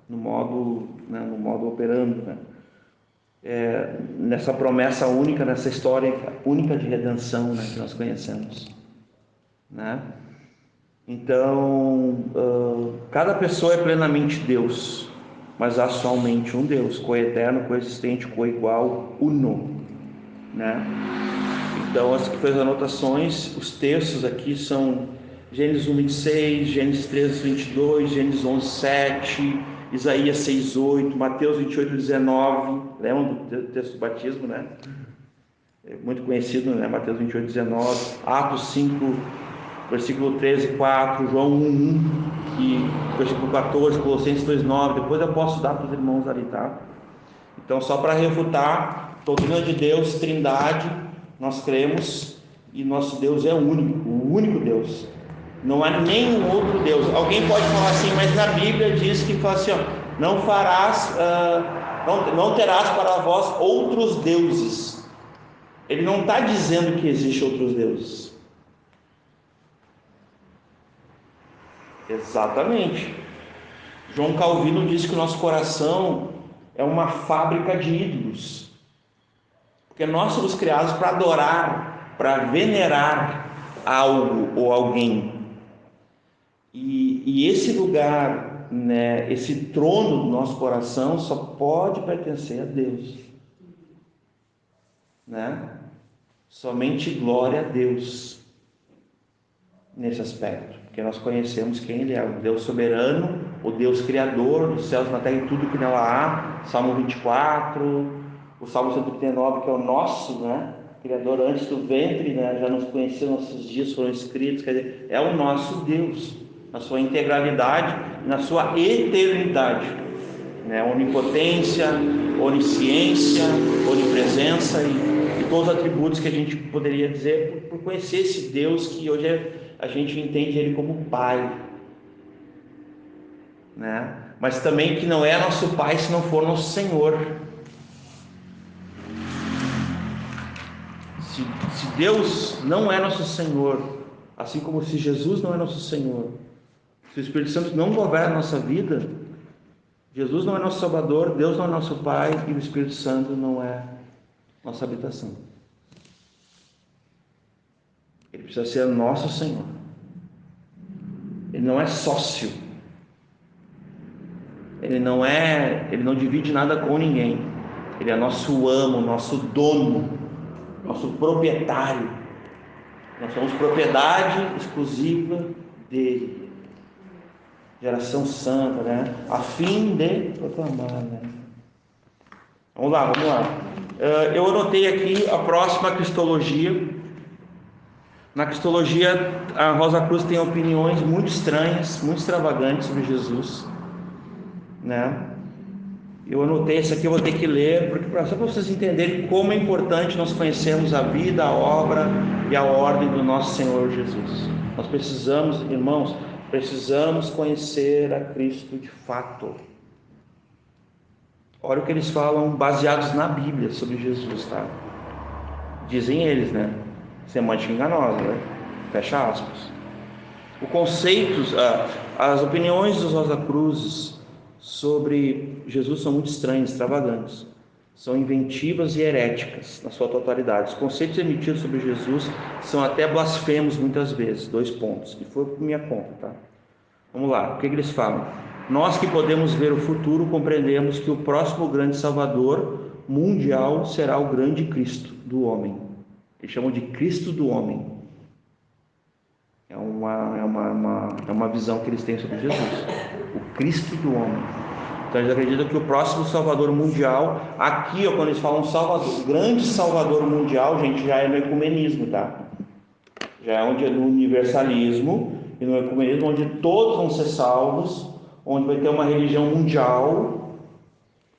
No modo operando, né? Nessa promessa única, nessa história única de redenção, né, que nós conhecemos, né? Então, cada pessoa é plenamente Deus, mas há somente um Deus, coeterno, coexistente, coigual, uno, né? Então, as que fez as anotações, os textos aqui são Gênesis 1:26, Gênesis 3:22, Gênesis 11:7, Isaías 6:8, Mateus 28:19, lembram do texto do batismo, né? É muito conhecido, né? Mateus 28:19, Atos 5, versículo 13:4, João 1:1, e versículo 14, Colossenses 2:9. Depois eu posso dar para os irmãos ali, tá? Então, só para refutar, doutrina de Deus, Trindade, nós cremos, e nosso Deus é único, o único Deus. Não há nenhum outro Deus. Alguém pode falar assim, mas na Bíblia diz que fala assim, ó, não terás para vós outros deuses. Ele não está dizendo que existem outros deuses. Exatamente. João Calvino diz que o nosso coração é uma fábrica de ídolos, porque nós somos criados para adorar, para venerar algo ou alguém. E esse lugar, né, esse trono do nosso coração só pode pertencer a Deus, né? Somente glória a Deus nesse aspecto, porque nós conhecemos quem Ele é, o Deus soberano, o Deus criador dos céus, na terra e tudo que nela há. Salmo 24, o Salmo 139, que é o nosso, né, criador antes do ventre, né, já nos conheceu, nossos dias foram escritos, quer dizer, é o nosso Deus, na sua integralidade, na sua eternidade, né? Onipotência, onisciência, onipresença e todos os atributos que a gente poderia dizer por conhecer esse Deus que hoje a gente entende Ele como Pai, né? Mas também que não é nosso Pai se não for nosso Senhor. Se Deus não é nosso Senhor, assim como se Jesus não é nosso Senhor, se o Espírito Santo não governa a nossa vida, Jesus não é nosso Salvador, Deus não é nosso Pai e o Espírito Santo não é nossa habitação. Ele precisa ser nosso Senhor. Ele não é sócio. Ele não divide nada com ninguém. Ele é nosso amo, nosso dono, nosso proprietário. Nós somos propriedade exclusiva dele. Geração santa, né? A fim de proclamar, né? Vamos lá. Eu anotei aqui a próxima cristologia. Na cristologia, a Rosa Cruz tem opiniões muito estranhas, muito extravagantes sobre Jesus, né? Eu anotei esse aqui, eu vou ter que ler, porque só para vocês entenderem como é importante nós conhecermos a vida, a obra e a ordem do nosso Senhor Jesus. Nós precisamos, irmãos, conhecer a Cristo de fato. Olha o que eles falam baseados na Bíblia sobre Jesus, tá? Dizem eles, né? Semântica enganosa, né? Fecha aspas. O conceito, as opiniões dos Rosa Cruzes sobre Jesus são muito estranhas, extravagantes. São inventivas e heréticas na sua totalidade. Os conceitos emitidos sobre Jesus são até blasfemos muitas vezes. 2 pontos. E foi por minha conta, tá? Vamos lá. O que eles falam? Nós que podemos ver o futuro compreendemos que o próximo grande Salvador mundial será o grande Cristo do homem. Eles chamam de Cristo do homem. É uma visão que eles têm sobre Jesus, o Cristo do homem. Então eles acreditam que o próximo Salvador mundial, aqui, ó, quando eles falam Salvador, grande Salvador mundial, gente, já é no ecumenismo, tá? Já é onde é no universalismo e no ecumenismo, onde todos vão ser salvos, onde vai ter uma religião mundial.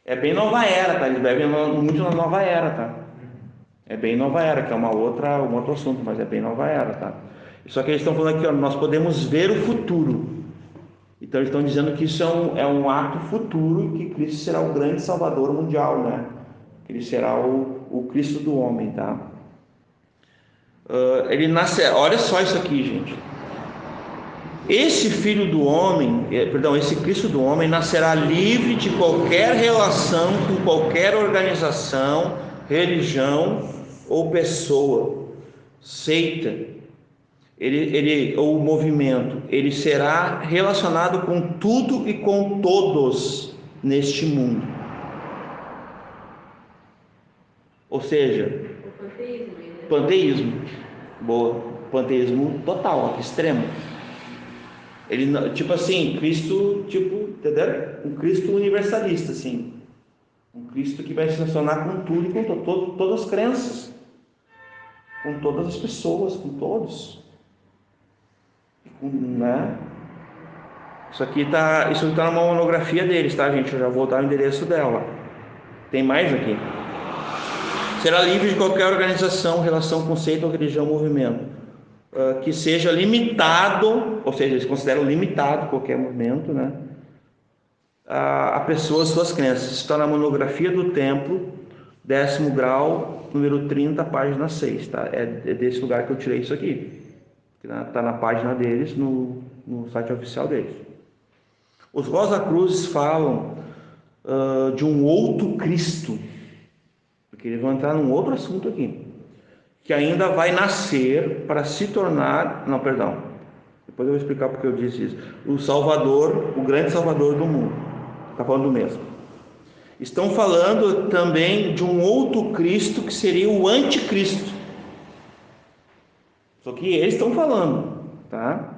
É bem nova era, tá? Eles bebem muito na nova era, tá? É bem nova era, que é um outro assunto, mas é bem nova era, tá? Só que eles estão falando aqui, ó, nós podemos ver o futuro. Então eles estão dizendo que isso é um ato futuro, que Cristo será o grande Salvador mundial, né? Que ele será o Cristo do homem, tá? Ele nasce, olha só isso aqui, gente. Esse filho do homem, esse Cristo do homem nascerá livre de qualquer relação com qualquer organização, religião ou pessoa, seita, ou movimento. Ele será relacionado com tudo e com todos neste mundo. Ou seja, panteísmo. Boa, panteísmo total, extremo. Ele, tipo assim, Cristo, entendeu? Um Cristo universalista, assim. Um Cristo que vai se relacionar com tudo e com todas as crenças, com todas as pessoas, com todos. Né? Isso está na monografia deles, tá, gente? Eu já vou dar o endereço dela. Tem mais aqui. Será livre de qualquer organização, relação, conceito ou religião, movimento que seja limitado, ou seja, eles consideram limitado qualquer movimento, né, a pessoas, suas crenças. Isso está na monografia do templo, 10º grau, número 30, página 6, tá? É desse lugar que eu tirei isso aqui. Está na página deles, no site oficial deles. Os Rosa-Cruzes falam de um outro Cristo, porque eles vão entrar num outro assunto aqui, que ainda vai nascer para se tornar, depois eu vou explicar porque eu disse isso, o Salvador, o grande Salvador do mundo. Está falando do mesmo. Estão falando também de um outro Cristo que seria o anticristo. Só que eles estão falando, tá?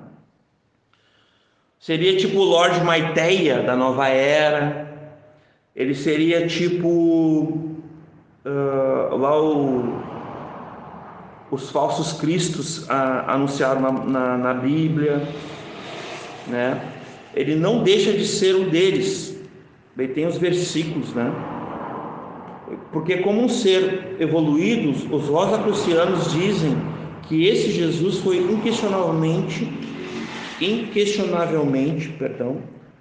Seria tipo o Lorde Maitreya da nova era. Ele seria tipo os falsos cristos anunciados na Bíblia, né? Ele não deixa de ser um deles. Daí tem os versículos, né? Porque como um ser evoluído, os rosacrucianos dizem que esse Jesus foi inquestionavelmente,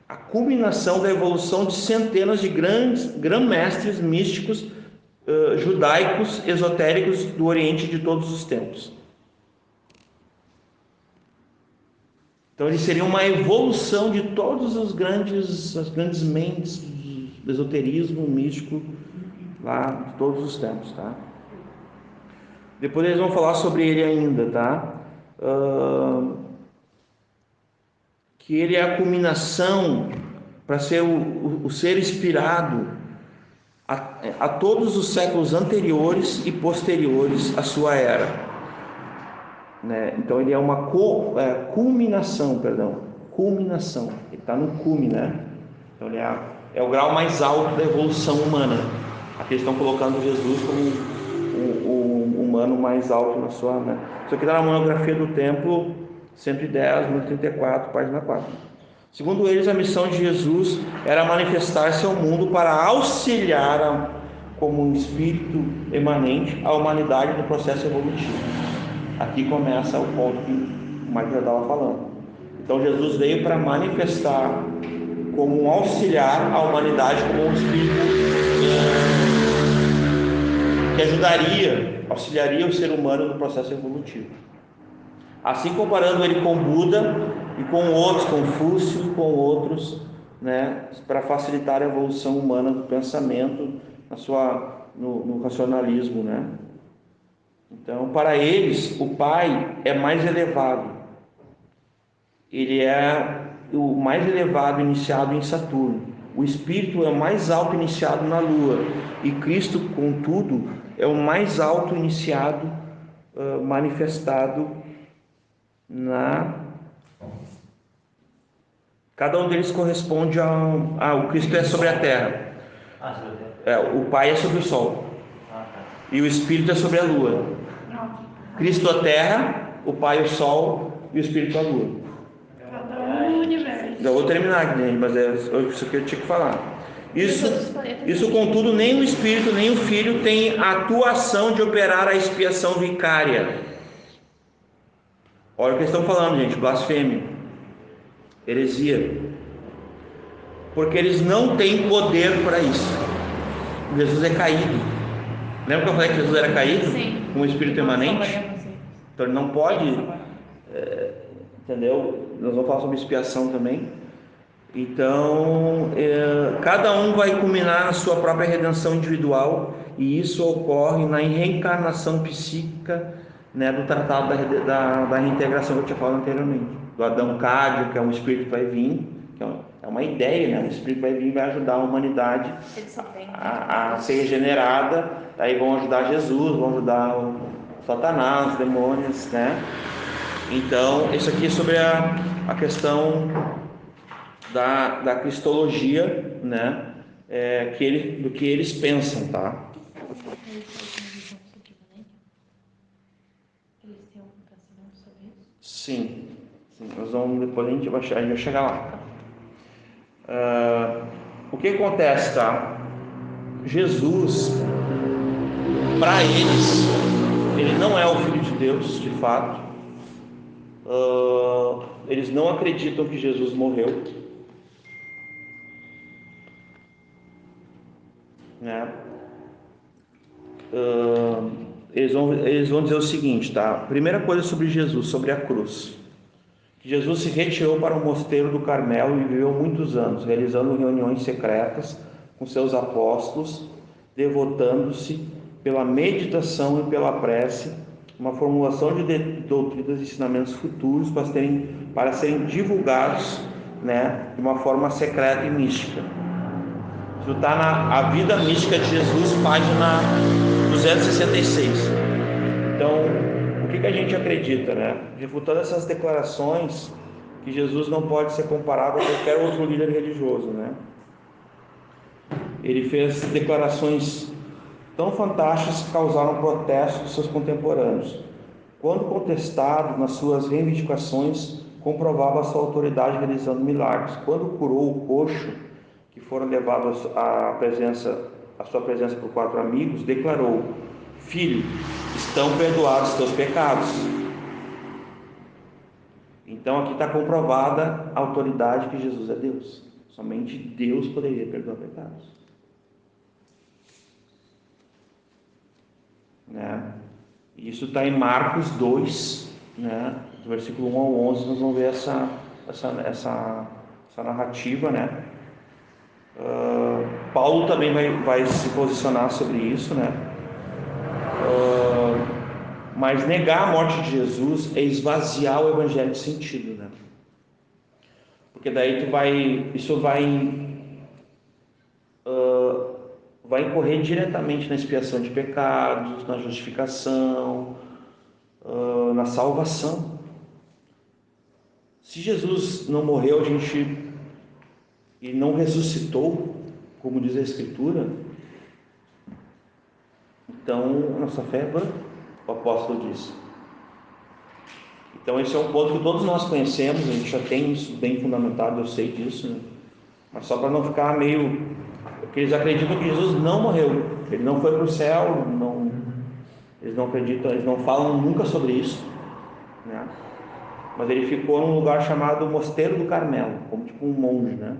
a culminação da evolução de centenas de grã-mestres místicos judaicos, esotéricos do Oriente de todos os tempos. Então ele seria uma evolução de todas as grandes mentes do esoterismo místico lá de todos os tempos, tá? Depois eles vão falar sobre ele ainda, tá? Que ele é a culminação para ser o ser inspirado a todos os séculos anteriores e posteriores à sua era, né? Então ele é uma culminação, ele está no cume, né? Então ele é o grau mais alto da evolução humana. Aqui eles estão colocando Jesus como o humano mais alto na sua, né? Isso aqui está na monografia do templo 110, número 34, página 4. Segundo eles, a missão de Jesus era manifestar-se ao mundo para auxiliar como um espírito emanente a humanidade no processo evolutivo. Aqui começa o ponto que o Michael estava falando. Então Jesus veio para manifestar como um auxiliar à humanidade, como um espírito que auxiliaria o ser humano no processo evolutivo. Assim, comparando ele com Buda e com outros, Confúcio e com outros, né, para facilitar a evolução humana do pensamento no racionalismo, né? Então, para eles, o Pai é mais elevado. Ele é o mais elevado iniciado em Saturno. O Espírito é o mais alto iniciado na Lua. E Cristo, contudo, é o mais alto iniciado manifestado Cada um deles corresponde o Cristo é sobre a terra. O Pai é sobre o sol. E o Espírito é sobre a lua. Cristo a terra, o Pai o sol e o Espírito a lua. Cada um no universo. Já vou terminar aqui, gente, mas é isso que eu tinha que falar. Isso, contudo, nem o Espírito nem o Filho têm a atuação de operar a expiação vicária. Olha o que eles estão falando, gente: blasfêmia, heresia, porque eles não têm poder para isso. Jesus é caído. Lembra que eu falei que Jesus era caído? Sim. Com o Espírito emanente? Então ele não pode, entendeu? Nós vamos falar sobre expiação também. Então, cada um vai culminar na sua própria redenção individual, e isso ocorre na reencarnação psíquica, né, do tratado da reintegração que eu tinha falado anteriormente, do Adão Cádio, que é um espírito que vai vir, que é uma ideia, né? Um espírito vai vir e vai ajudar a humanidade a ser regenerada. Aí vão ajudar Jesus, vão ajudar o Satanás, os demônios, né? Então, isso aqui é sobre a questão da cristologia, né? Do que eles pensam, tá? Sim, nós vamos, depois a gente vai chegar lá. O que acontece, tá? Jesus, para eles, ele não é o Filho de Deus, de fato. Eles não acreditam que Jesus morreu, né? Eles vão dizer o seguinte, tá? Primeira coisa sobre Jesus, sobre a cruz. Jesus se retirou para o mosteiro do Carmelo e viveu muitos anos, realizando reuniões secretas com seus apóstolos, devotando-se pela meditação e pela prece, uma formulação de doutrinas e ensinamentos futuros para serem divulgados, né, de uma forma secreta e mística. Isso está na A Vida Mística de Jesus, página 266. Então, o que a gente acredita, né? Refutando essas declarações, que Jesus não pode ser comparado a qualquer outro líder religioso, né? Ele fez declarações tão fantásticas que causaram protesto dos seus contemporâneos. Quando contestado nas suas reivindicações, comprovava a sua autoridade realizando milagres. Quando curou o coxo, que foram levados à sua presença por 4 amigos, declarou: Filho, estão perdoados os teus pecados. Então aqui está comprovada a autoridade que Jesus é Deus. Somente Deus poderia perdoar pecados, né? Isso está em Marcos 2, né? Do versículo 1 ao 11, nós vamos ver essa narrativa, né? Paulo também vai se posicionar sobre isso, né? Mas negar a morte de Jesus é esvaziar o evangelho de sentido, né? Porque daí isso vai incorrer diretamente na expiação de pecados, na justificação, na salvação. Se Jesus não morreu, e não ressuscitou, como diz a Escritura, então a nossa fé é vã, o apóstolo diz. Então esse é um ponto que todos nós conhecemos, a gente já tem isso bem fundamentado, eu sei disso, né? Mas só para não ficar meio... Porque eles acreditam que Jesus não morreu, ele não foi para o céu, eles não acreditam, eles não falam nunca sobre isso, né? Mas ele ficou num lugar chamado Mosteiro do Carmelo, como tipo um monge, né?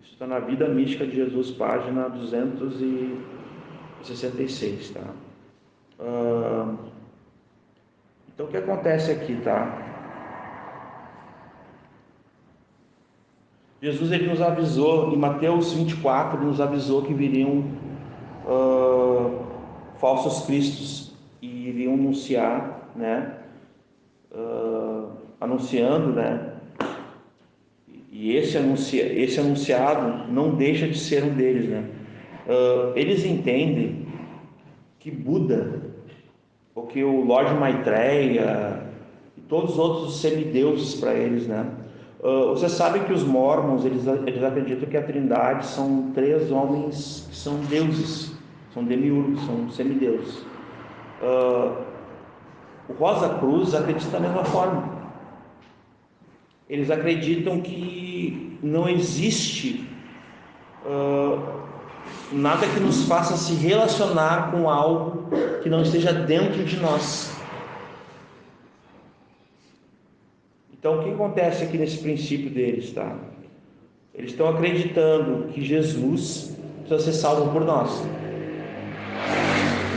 Isso está na Vida Mística de Jesus, página 266, tá? Então o que acontece aqui, tá? Jesus, ele nos avisou, em Mateus 24, ele nos avisou que viriam falsos cristos e iriam anunciar, né? Anunciando, né? E esse anunciado não deixa de ser um deles, né? Eles entendem que Buda, ou que o Lorde Maitreya, todos os outros semideuses para eles, né? Você sabe que os mormons, eles acreditam que a Trindade são 3 homens que são deuses, são demiurgos, são semideuses. O Rosa Cruz acredita da mesma forma. Eles acreditam que não existe nada que nos faça se relacionar com algo que não esteja dentro de nós. Então, o que acontece aqui nesse princípio deles, tá? Eles estão acreditando que Jesus precisa ser salvo por nós.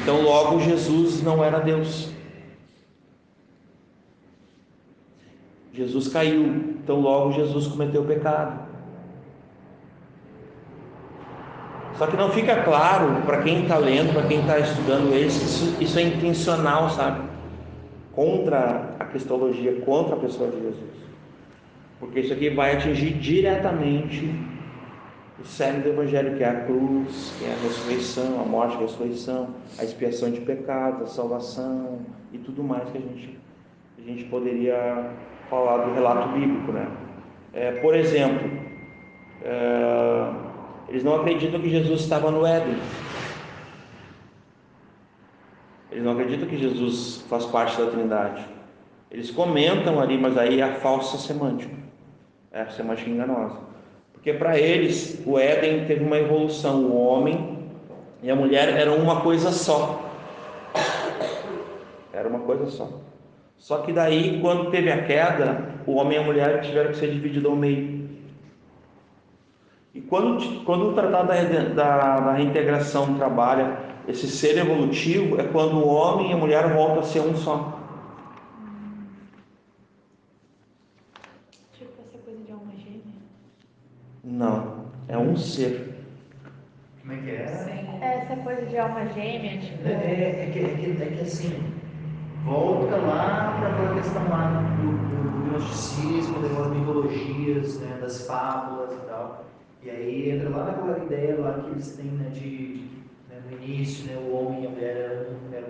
Então, logo, Jesus não era Deus. Jesus caiu, então logo Jesus cometeu pecado. Só que não fica claro para quem está lendo, para quem está estudando isso é intencional, sabe? Contra a cristologia, contra a pessoa de Jesus. Porque isso aqui vai atingir diretamente o cerne do Evangelho, que é a cruz, que é a ressurreição, a morte, a ressurreição, a expiação de pecados, a salvação e tudo mais que a gente poderia falar do relato bíblico, né? Por exemplo, eles não acreditam que Jesus estava no Éden. Eles não acreditam que Jesus faz parte da Trindade. Eles comentam ali, mas aí é a falsa semântica. É a semântica enganosa. Porque para eles, o Éden teve uma evolução. O homem e a mulher eram uma coisa só. Era uma coisa só. Só que daí, quando teve a queda, o homem e a mulher tiveram que ser divididos ao meio. E quando o tratado da reintegração trabalha esse ser evolutivo, é quando o homem e a mulher voltam a ser um só. Tipo essa coisa de alma gêmea? Não, é um ser. Como é que é? Essa coisa de alma gêmea, tipo... É que assim, volta lá para aquela questão lá do gnosticismo, das mitologias, né, das fábulas e tal. E aí entra lá naquela ideia lá que eles têm, né, no início, né, o homem e a mulher eram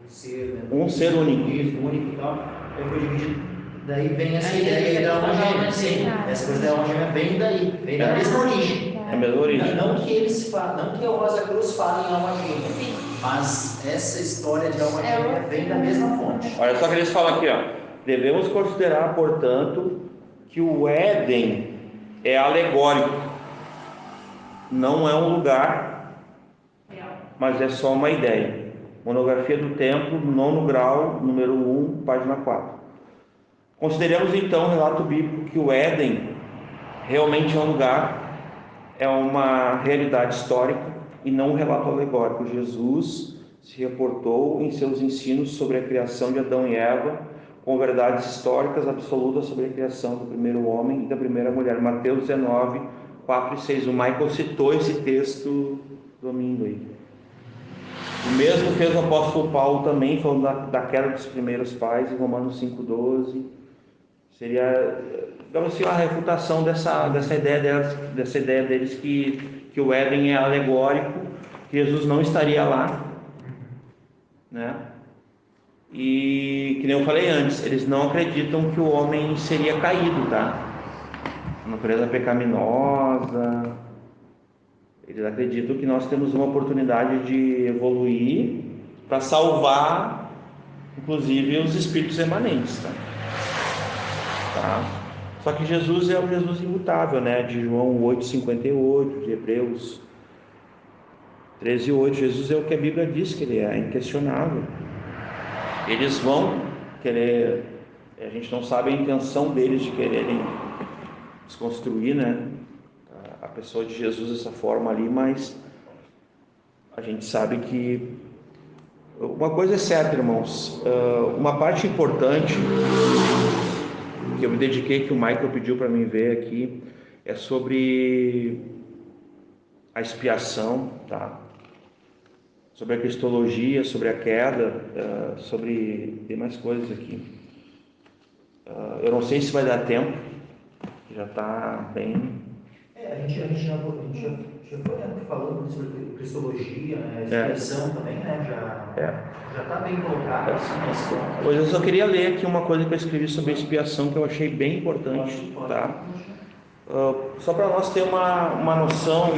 um ser, né, Um ser único e tal. Aí foi dividido. Daí vem essa ideia da alma gêmea, sim. Essa coisa da alma gêmea vem daí, vem da mesma origem. É a mesma origem. Não que eles não que o Rosa Cruz fale em alma gêmea, mas essa história de alma gêmea vem da mesma fonte. Olha só que eles falam aqui, ó. Devemos considerar, portanto, que o Éden é alegórico. Não é um lugar, mas é só uma ideia. Monografia do Templo, 9º grau, número 1, página 4. Consideremos então o relato bíblico que o Éden realmente é um lugar, é uma realidade histórica e não um relato alegórico. Jesus se reportou em seus ensinos sobre a criação de Adão e Eva, com verdades históricas absolutas sobre a criação do primeiro homem e da primeira mulher. Mateus 19, 4 e 6. O Michael citou esse texto domingo aí. O mesmo fez o apóstolo Paulo também, falando da queda dos primeiros pais, em Romanos 5,12. Seria, digamos assim, uma refutação dessa ideia deles que o Éden é alegórico, que Jesus não estaria lá, né? E, que nem eu falei antes, eles não acreditam que o homem seria caído, tá? A natureza pecaminosa. Eles acreditam que nós temos uma oportunidade de evoluir para salvar, inclusive, os espíritos remanentes, tá? Só que Jesus é o Jesus imutável, né? De João 8,58, de Hebreus 13,8. Jesus é o que a Bíblia diz que ele é inquestionável. Eles vão querer, a gente não sabe a intenção deles de quererem desconstruir, né, a pessoa de Jesus dessa forma ali, mas a gente sabe que uma coisa é certa, irmãos, uma parte importante que eu me dediquei, que o Michael pediu para mim ver aqui, é sobre a expiação, tá? Sobre a cristologia, sobre a queda, tem mais coisas aqui. Eu não sei se vai dar tempo, já está bem... A gente já foi falando sobre cristologia, né? Expiação também, né? Já está bem colocado assim. Pois eu só queria ler aqui uma coisa que eu escrevi sobre expiação que eu achei bem importante, tá? Só para nós ter uma noção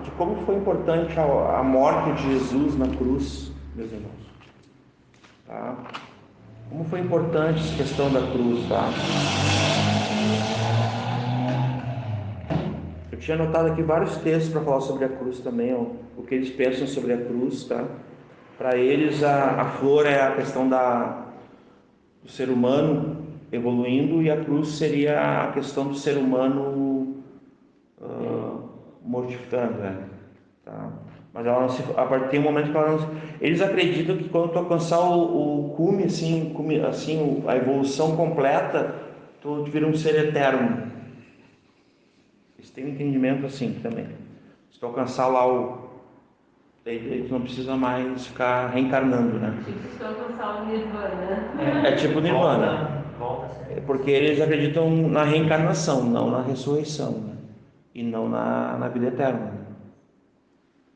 de como foi importante a morte de Jesus na cruz, meus irmãos, tá? Como foi importante essa questão da cruz, tá? Eu tinha anotado aqui vários textos para falar sobre a cruz também, o que eles pensam sobre a cruz, tá? Para eles a flor é a questão do ser humano evoluindo e a cruz seria a questão do ser humano mortificando, né? Tá? Mas ela não se, a partir tem um momento que ela não, eles acreditam que quando tu alcançar o cume, assim, a evolução completa, tu vira um ser eterno. Eles têm um entendimento assim também. Se tu alcançar lá aí tu não precisa mais ficar reencarnando, né? Tipo, se tu alcançar o Nirvana. É tipo Nirvana. Porque eles acreditam na reencarnação, não na ressurreição, né? E não na vida eterna.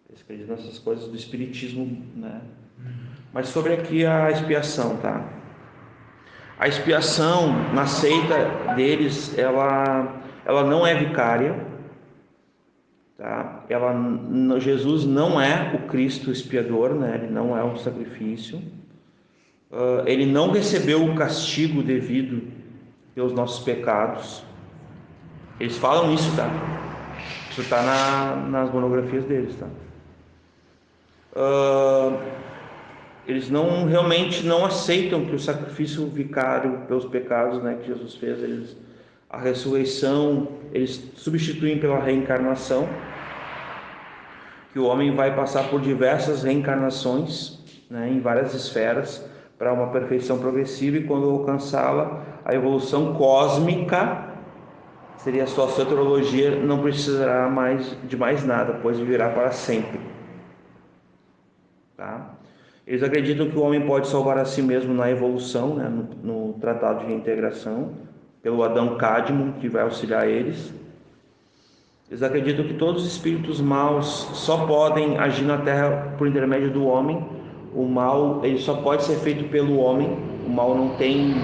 Eles acreditam nessas coisas do espiritismo, né? Mas sobre aqui a expiação, tá? A expiação na seita deles, ela não é vicária, tá? Jesus não é o Cristo expiador, né? Ele não é um sacrifício. Ele não recebeu o castigo devido pelos nossos pecados. Eles falam isso, tá? Isso está nas monografias deles, tá? Eles realmente não aceitam que o sacrifício vicário pelos pecados, né, que Jesus fez, a ressurreição, eles substituem pela reencarnação, que o homem vai passar por diversas reencarnações, né, em várias esferas, para uma perfeição progressiva, e quando alcançá-la, a evolução cósmica seria a sua soteriologia, não precisará mais de mais nada, pois viverá para sempre. Tá? Eles acreditam que o homem pode salvar a si mesmo na evolução, né, no Tratado de Reintegração, pelo Adão Cadmo, que vai auxiliar eles. Eles acreditam que todos os espíritos maus só podem agir na Terra por intermédio do homem. O mal, ele só pode ser feito pelo homem. O mal não tem...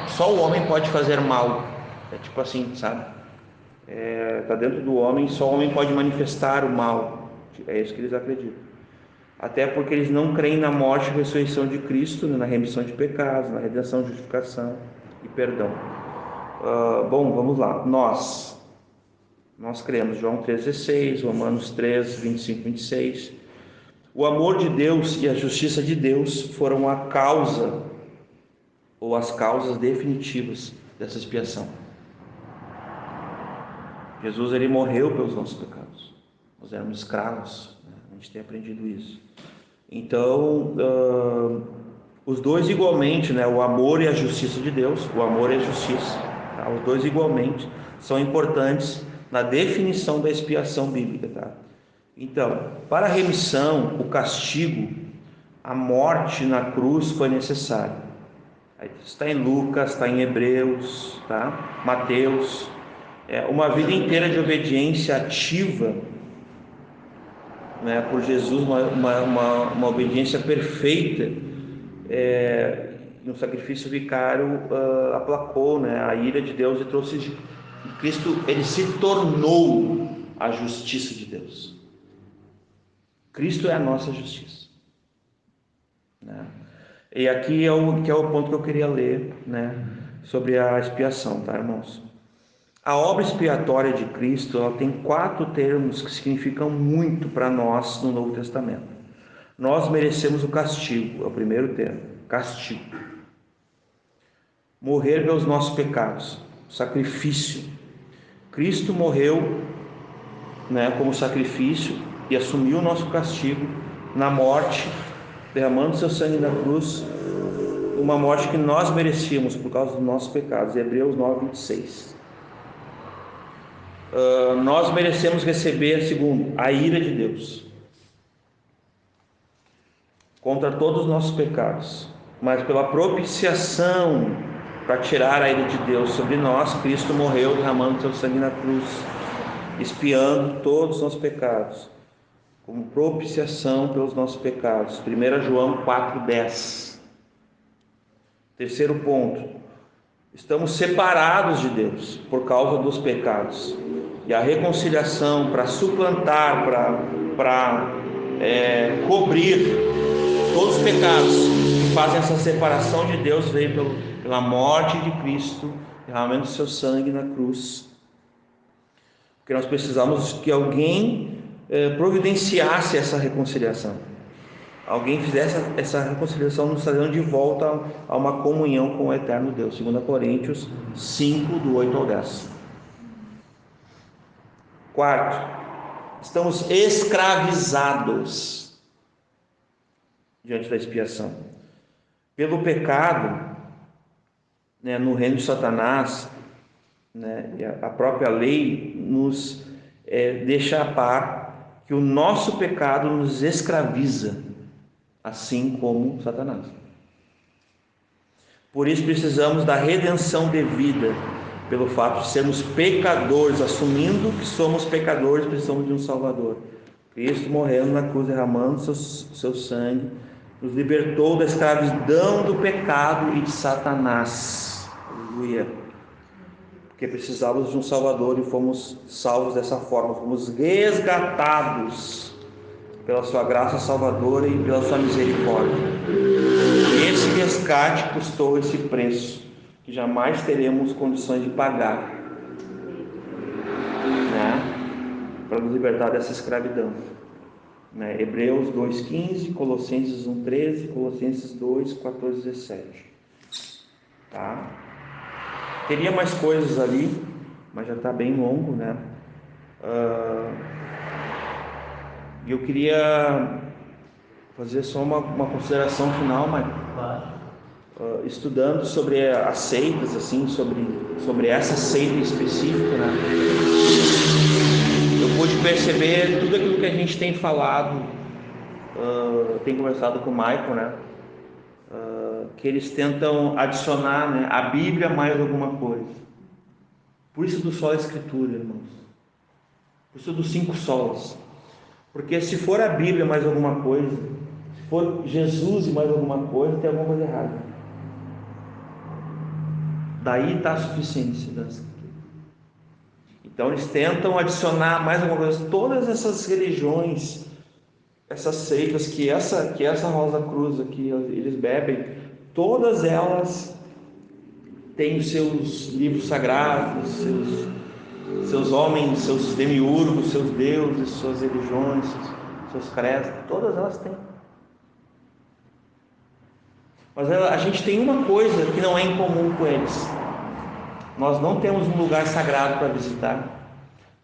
Só o homem pode fazer mal. É tipo assim, sabe? Tá dentro do homem, só o homem pode manifestar o mal. É isso que eles acreditam. Até porque eles não creem na morte e ressurreição de Cristo, né, na remissão de pecados, na redenção, justificação e perdão. Bom, vamos lá. Nós cremos João 3,16, Romanos 3, 25, 26. O amor de Deus e a justiça de Deus foram a causa, ou as causas definitivas dessa expiação. Jesus, ele morreu pelos nossos pecados. Nós éramos escravos, né? A gente tem aprendido isso. Então, os dois igualmente, né? O amor e a justiça de Deus, o amor e a justiça, tá? Os dois igualmente são importantes na definição da expiação bíblica, tá? Então, para a remissão, o castigo, a morte na cruz foi necessária. Está em Lucas, está em Hebreus, tá? Mateus. Uma vida inteira de obediência ativa, né, por Jesus, uma obediência perfeita, no sacrifício vicário, aplacou, né, a ira de Deus e trouxe Cristo. Ele se tornou a justiça de Deus. Cristo é a nossa justiça, né? E aqui é o ponto que eu queria ler, né, sobre a expiação, tá, irmãos? A obra expiatória de Cristo, ela tem 4 termos que significam muito para nós no Novo Testamento. Nós merecemos o castigo, é o primeiro termo, castigo. Morrer pelos nossos pecados, sacrifício. Cristo morreu, né, como sacrifício e assumiu o nosso castigo na morte, derramando seu sangue na cruz, uma morte que nós merecíamos por causa dos nossos pecados. Hebreus 9, 26. Nós merecemos receber, segundo, a ira de Deus contra todos os nossos pecados, mas pela propiciação para tirar a ira de Deus sobre nós, Cristo morreu derramando seu sangue na cruz. expiando todos os nossos pecados, como propiciação pelos nossos pecados. 1 João 4,10. Terceiro ponto, estamos separados de Deus por causa dos pecados. E a reconciliação para suplantar, para cobrir todos os pecados que fazem essa separação de Deus veio pela morte de Cristo, derramando seu sangue na cruz. Porque nós precisamos que alguém providenciasse essa reconciliação. Alguém fizesse essa reconciliação, nos trazendo de volta a uma comunhão com o eterno Deus. 2 Coríntios 5, do 8 ao 10. Quarto, estamos escravizados diante da expiação. Pelo pecado, no reino de Satanás, a própria lei nos deixa a par que o nosso pecado nos escraviza, assim como Satanás. Por isso precisamos da redenção devida, pelo fato de sermos pecadores, assumindo que somos pecadores, precisamos de um Salvador. Cristo morrendo na cruz, derramando seu sangue, nos libertou da escravidão do pecado e de Satanás. Aleluia. Porque precisávamos de um Salvador e fomos salvos dessa forma, fomos resgatados pela sua graça salvadora e pela sua misericórdia. E esse resgate custou esse preço que jamais teremos condições de pagar, para nos libertar dessa escravidão. Hebreus 2,15, Colossenses 1,13, Colossenses 2, 14, 17. Tá? Teria mais coisas ali, mas já está bem longo, E eu queria fazer só uma consideração final, Michael. Estudando sobre as seitas, assim, sobre essa seita específica, eu pude perceber tudo aquilo que a gente tem falado, tem conversado com o Michael, que eles tentam adicionar, a Bíblia mais alguma coisa. Por isso do só a Escritura, irmãos. Por isso dos 5 solas. Porque se for a Bíblia mais alguma coisa, se for Jesus e mais alguma coisa, tem alguma coisa errada. Daí está a suficiência da Escritura. Então eles tentam adicionar mais alguma coisa. Todas essas religiões, essas seitas que essa Rosa Cruz aqui eles bebem, todas elas têm os seus livros sagrados, seus homens, seus demiurgos, seus deuses, suas religiões, seus credos, todas elas têm. Mas a gente tem uma coisa que não é em comum com eles. Nós não temos um lugar sagrado para visitar.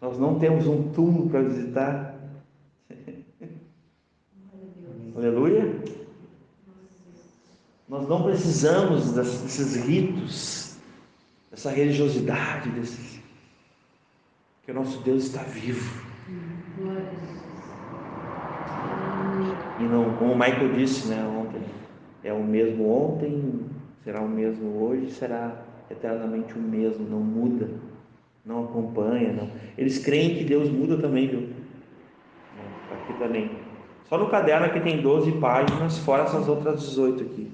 Nós não temos um túmulo para visitar. Aleluia. Nós não precisamos desses ritos, dessa religiosidade, que o nosso Deus está vivo. E não, como o Michael disse, ontem, é o mesmo ontem, será o mesmo hoje, será eternamente o mesmo, não muda, não acompanha, não. Eles creem que Deus muda também, viu? Aqui também. Só no caderno aqui tem 12 páginas, fora essas outras 18 aqui.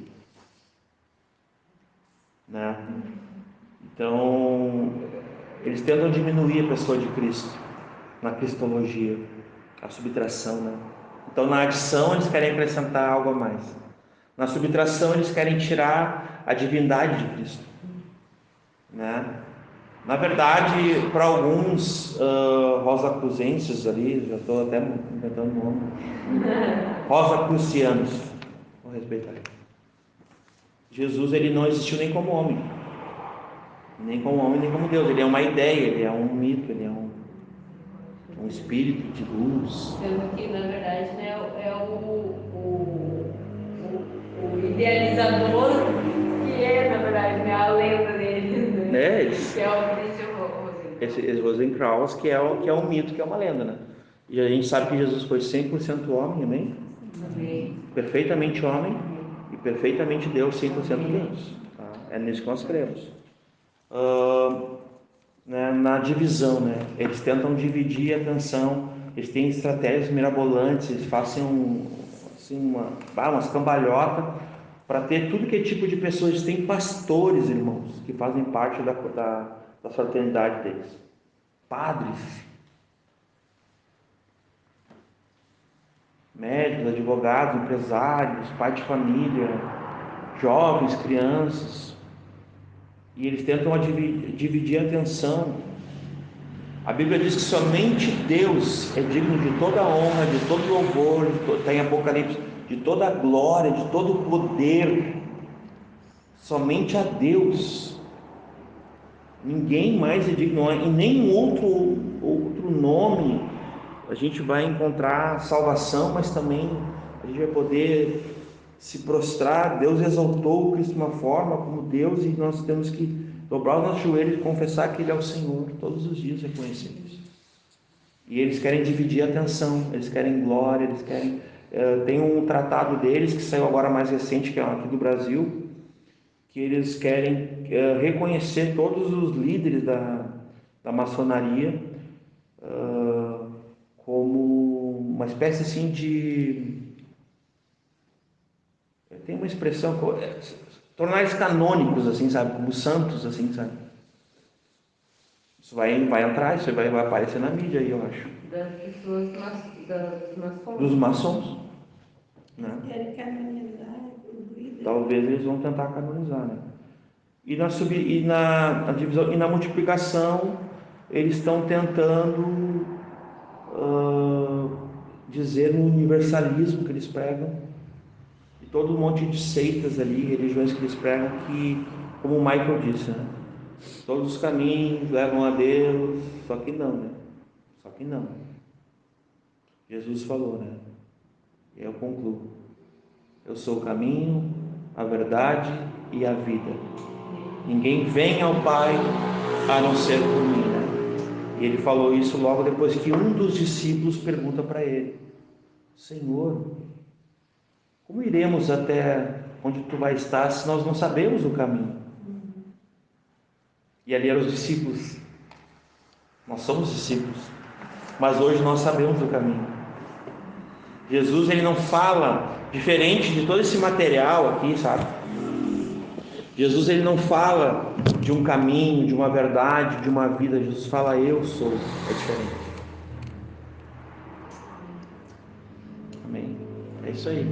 Então, eles tentam diminuir a pessoa de Cristo na cristologia, a subtração, Então, na adição, eles querem acrescentar algo a mais. Na subtração, eles querem tirar a divindade de Cristo. Na verdade, para alguns rosacruzenses ali, já estou até inventando o nome, rosacrucianos, vou respeitar. Jesus, ele não existiu nem como homem, nem como Deus. Ele é uma ideia, ele é um mito, ele é um espírito de luz. Sendo que, na verdade, é o idealizador que é, na verdade, a lenda deles. Que é o Christian Rosenkrantz. Esse Rosenkrantz, que é um mito, que é uma lenda, E a gente sabe que Jesus foi 100% homem, amém? Amém. Perfeitamente homem e perfeitamente Deus, 100% Deus. Tá? É nisso que nós cremos. né, na divisão, né? Eles tentam dividir a atenção, eles têm estratégias mirabolantes, eles fazem umas cambalhotas para ter tudo que é tipo de pessoas. Eles têm pastores, irmãos, que fazem parte da fraternidade deles, padres, médicos, advogados, empresários, pais de família, jovens, crianças, e eles tentam dividir a atenção. A Bíblia diz que somente Deus é digno de toda a honra, de todo louvor, está em Apocalipse, de toda a glória, de todo o poder. Somente a Deus. Ninguém mais é digno, e nem outro nome a gente vai encontrar salvação, mas também a gente vai poder se prostrar. Deus exaltou Cristo de uma forma como Deus, e nós temos que dobrar os nossos joelhos e confessar que Ele é o Senhor, todos os dias reconhecer isso. E eles querem dividir a atenção, eles querem glória, eles querem... tem um tratado deles que saiu agora mais recente, que é aqui do Brasil, que eles querem reconhecer todos os líderes da maçonaria como uma espécie assim de... Tem uma expressão... tornar eles canônicos, assim, sabe? Como santos, assim, sabe? Isso vai entrar, isso vai aparecer na mídia aí, eu acho. Das pessoas, dos maçons. Dos maçons, né? Querem canonizar os líderes. Talvez eles vão tentar canonizar, né? E na divisão e na multiplicação, eles estão tentando dizer no universalismo que eles pregam, e todo um monte de seitas ali, religiões que eles pregam, que, como o Michael disse, né? Todos os caminhos levam a Deus, só que não, né? Só que não. Jesus falou, né? E eu concluo: eu sou o caminho, a verdade e a vida. Ninguém vem ao Pai a não ser por mim, né? E ele falou isso logo depois que um dos discípulos pergunta para ele: Senhor, como iremos até onde tu vai estar se nós não sabemos o caminho? E ali eram os discípulos. Nós somos discípulos, mas hoje nós sabemos o caminho. Jesus, ele não fala diferente de todo esse material aqui, sabe? Jesus, ele não fala de um caminho, de uma verdade, de uma vida. Jesus fala: eu sou. É diferente. Amém. É isso aí.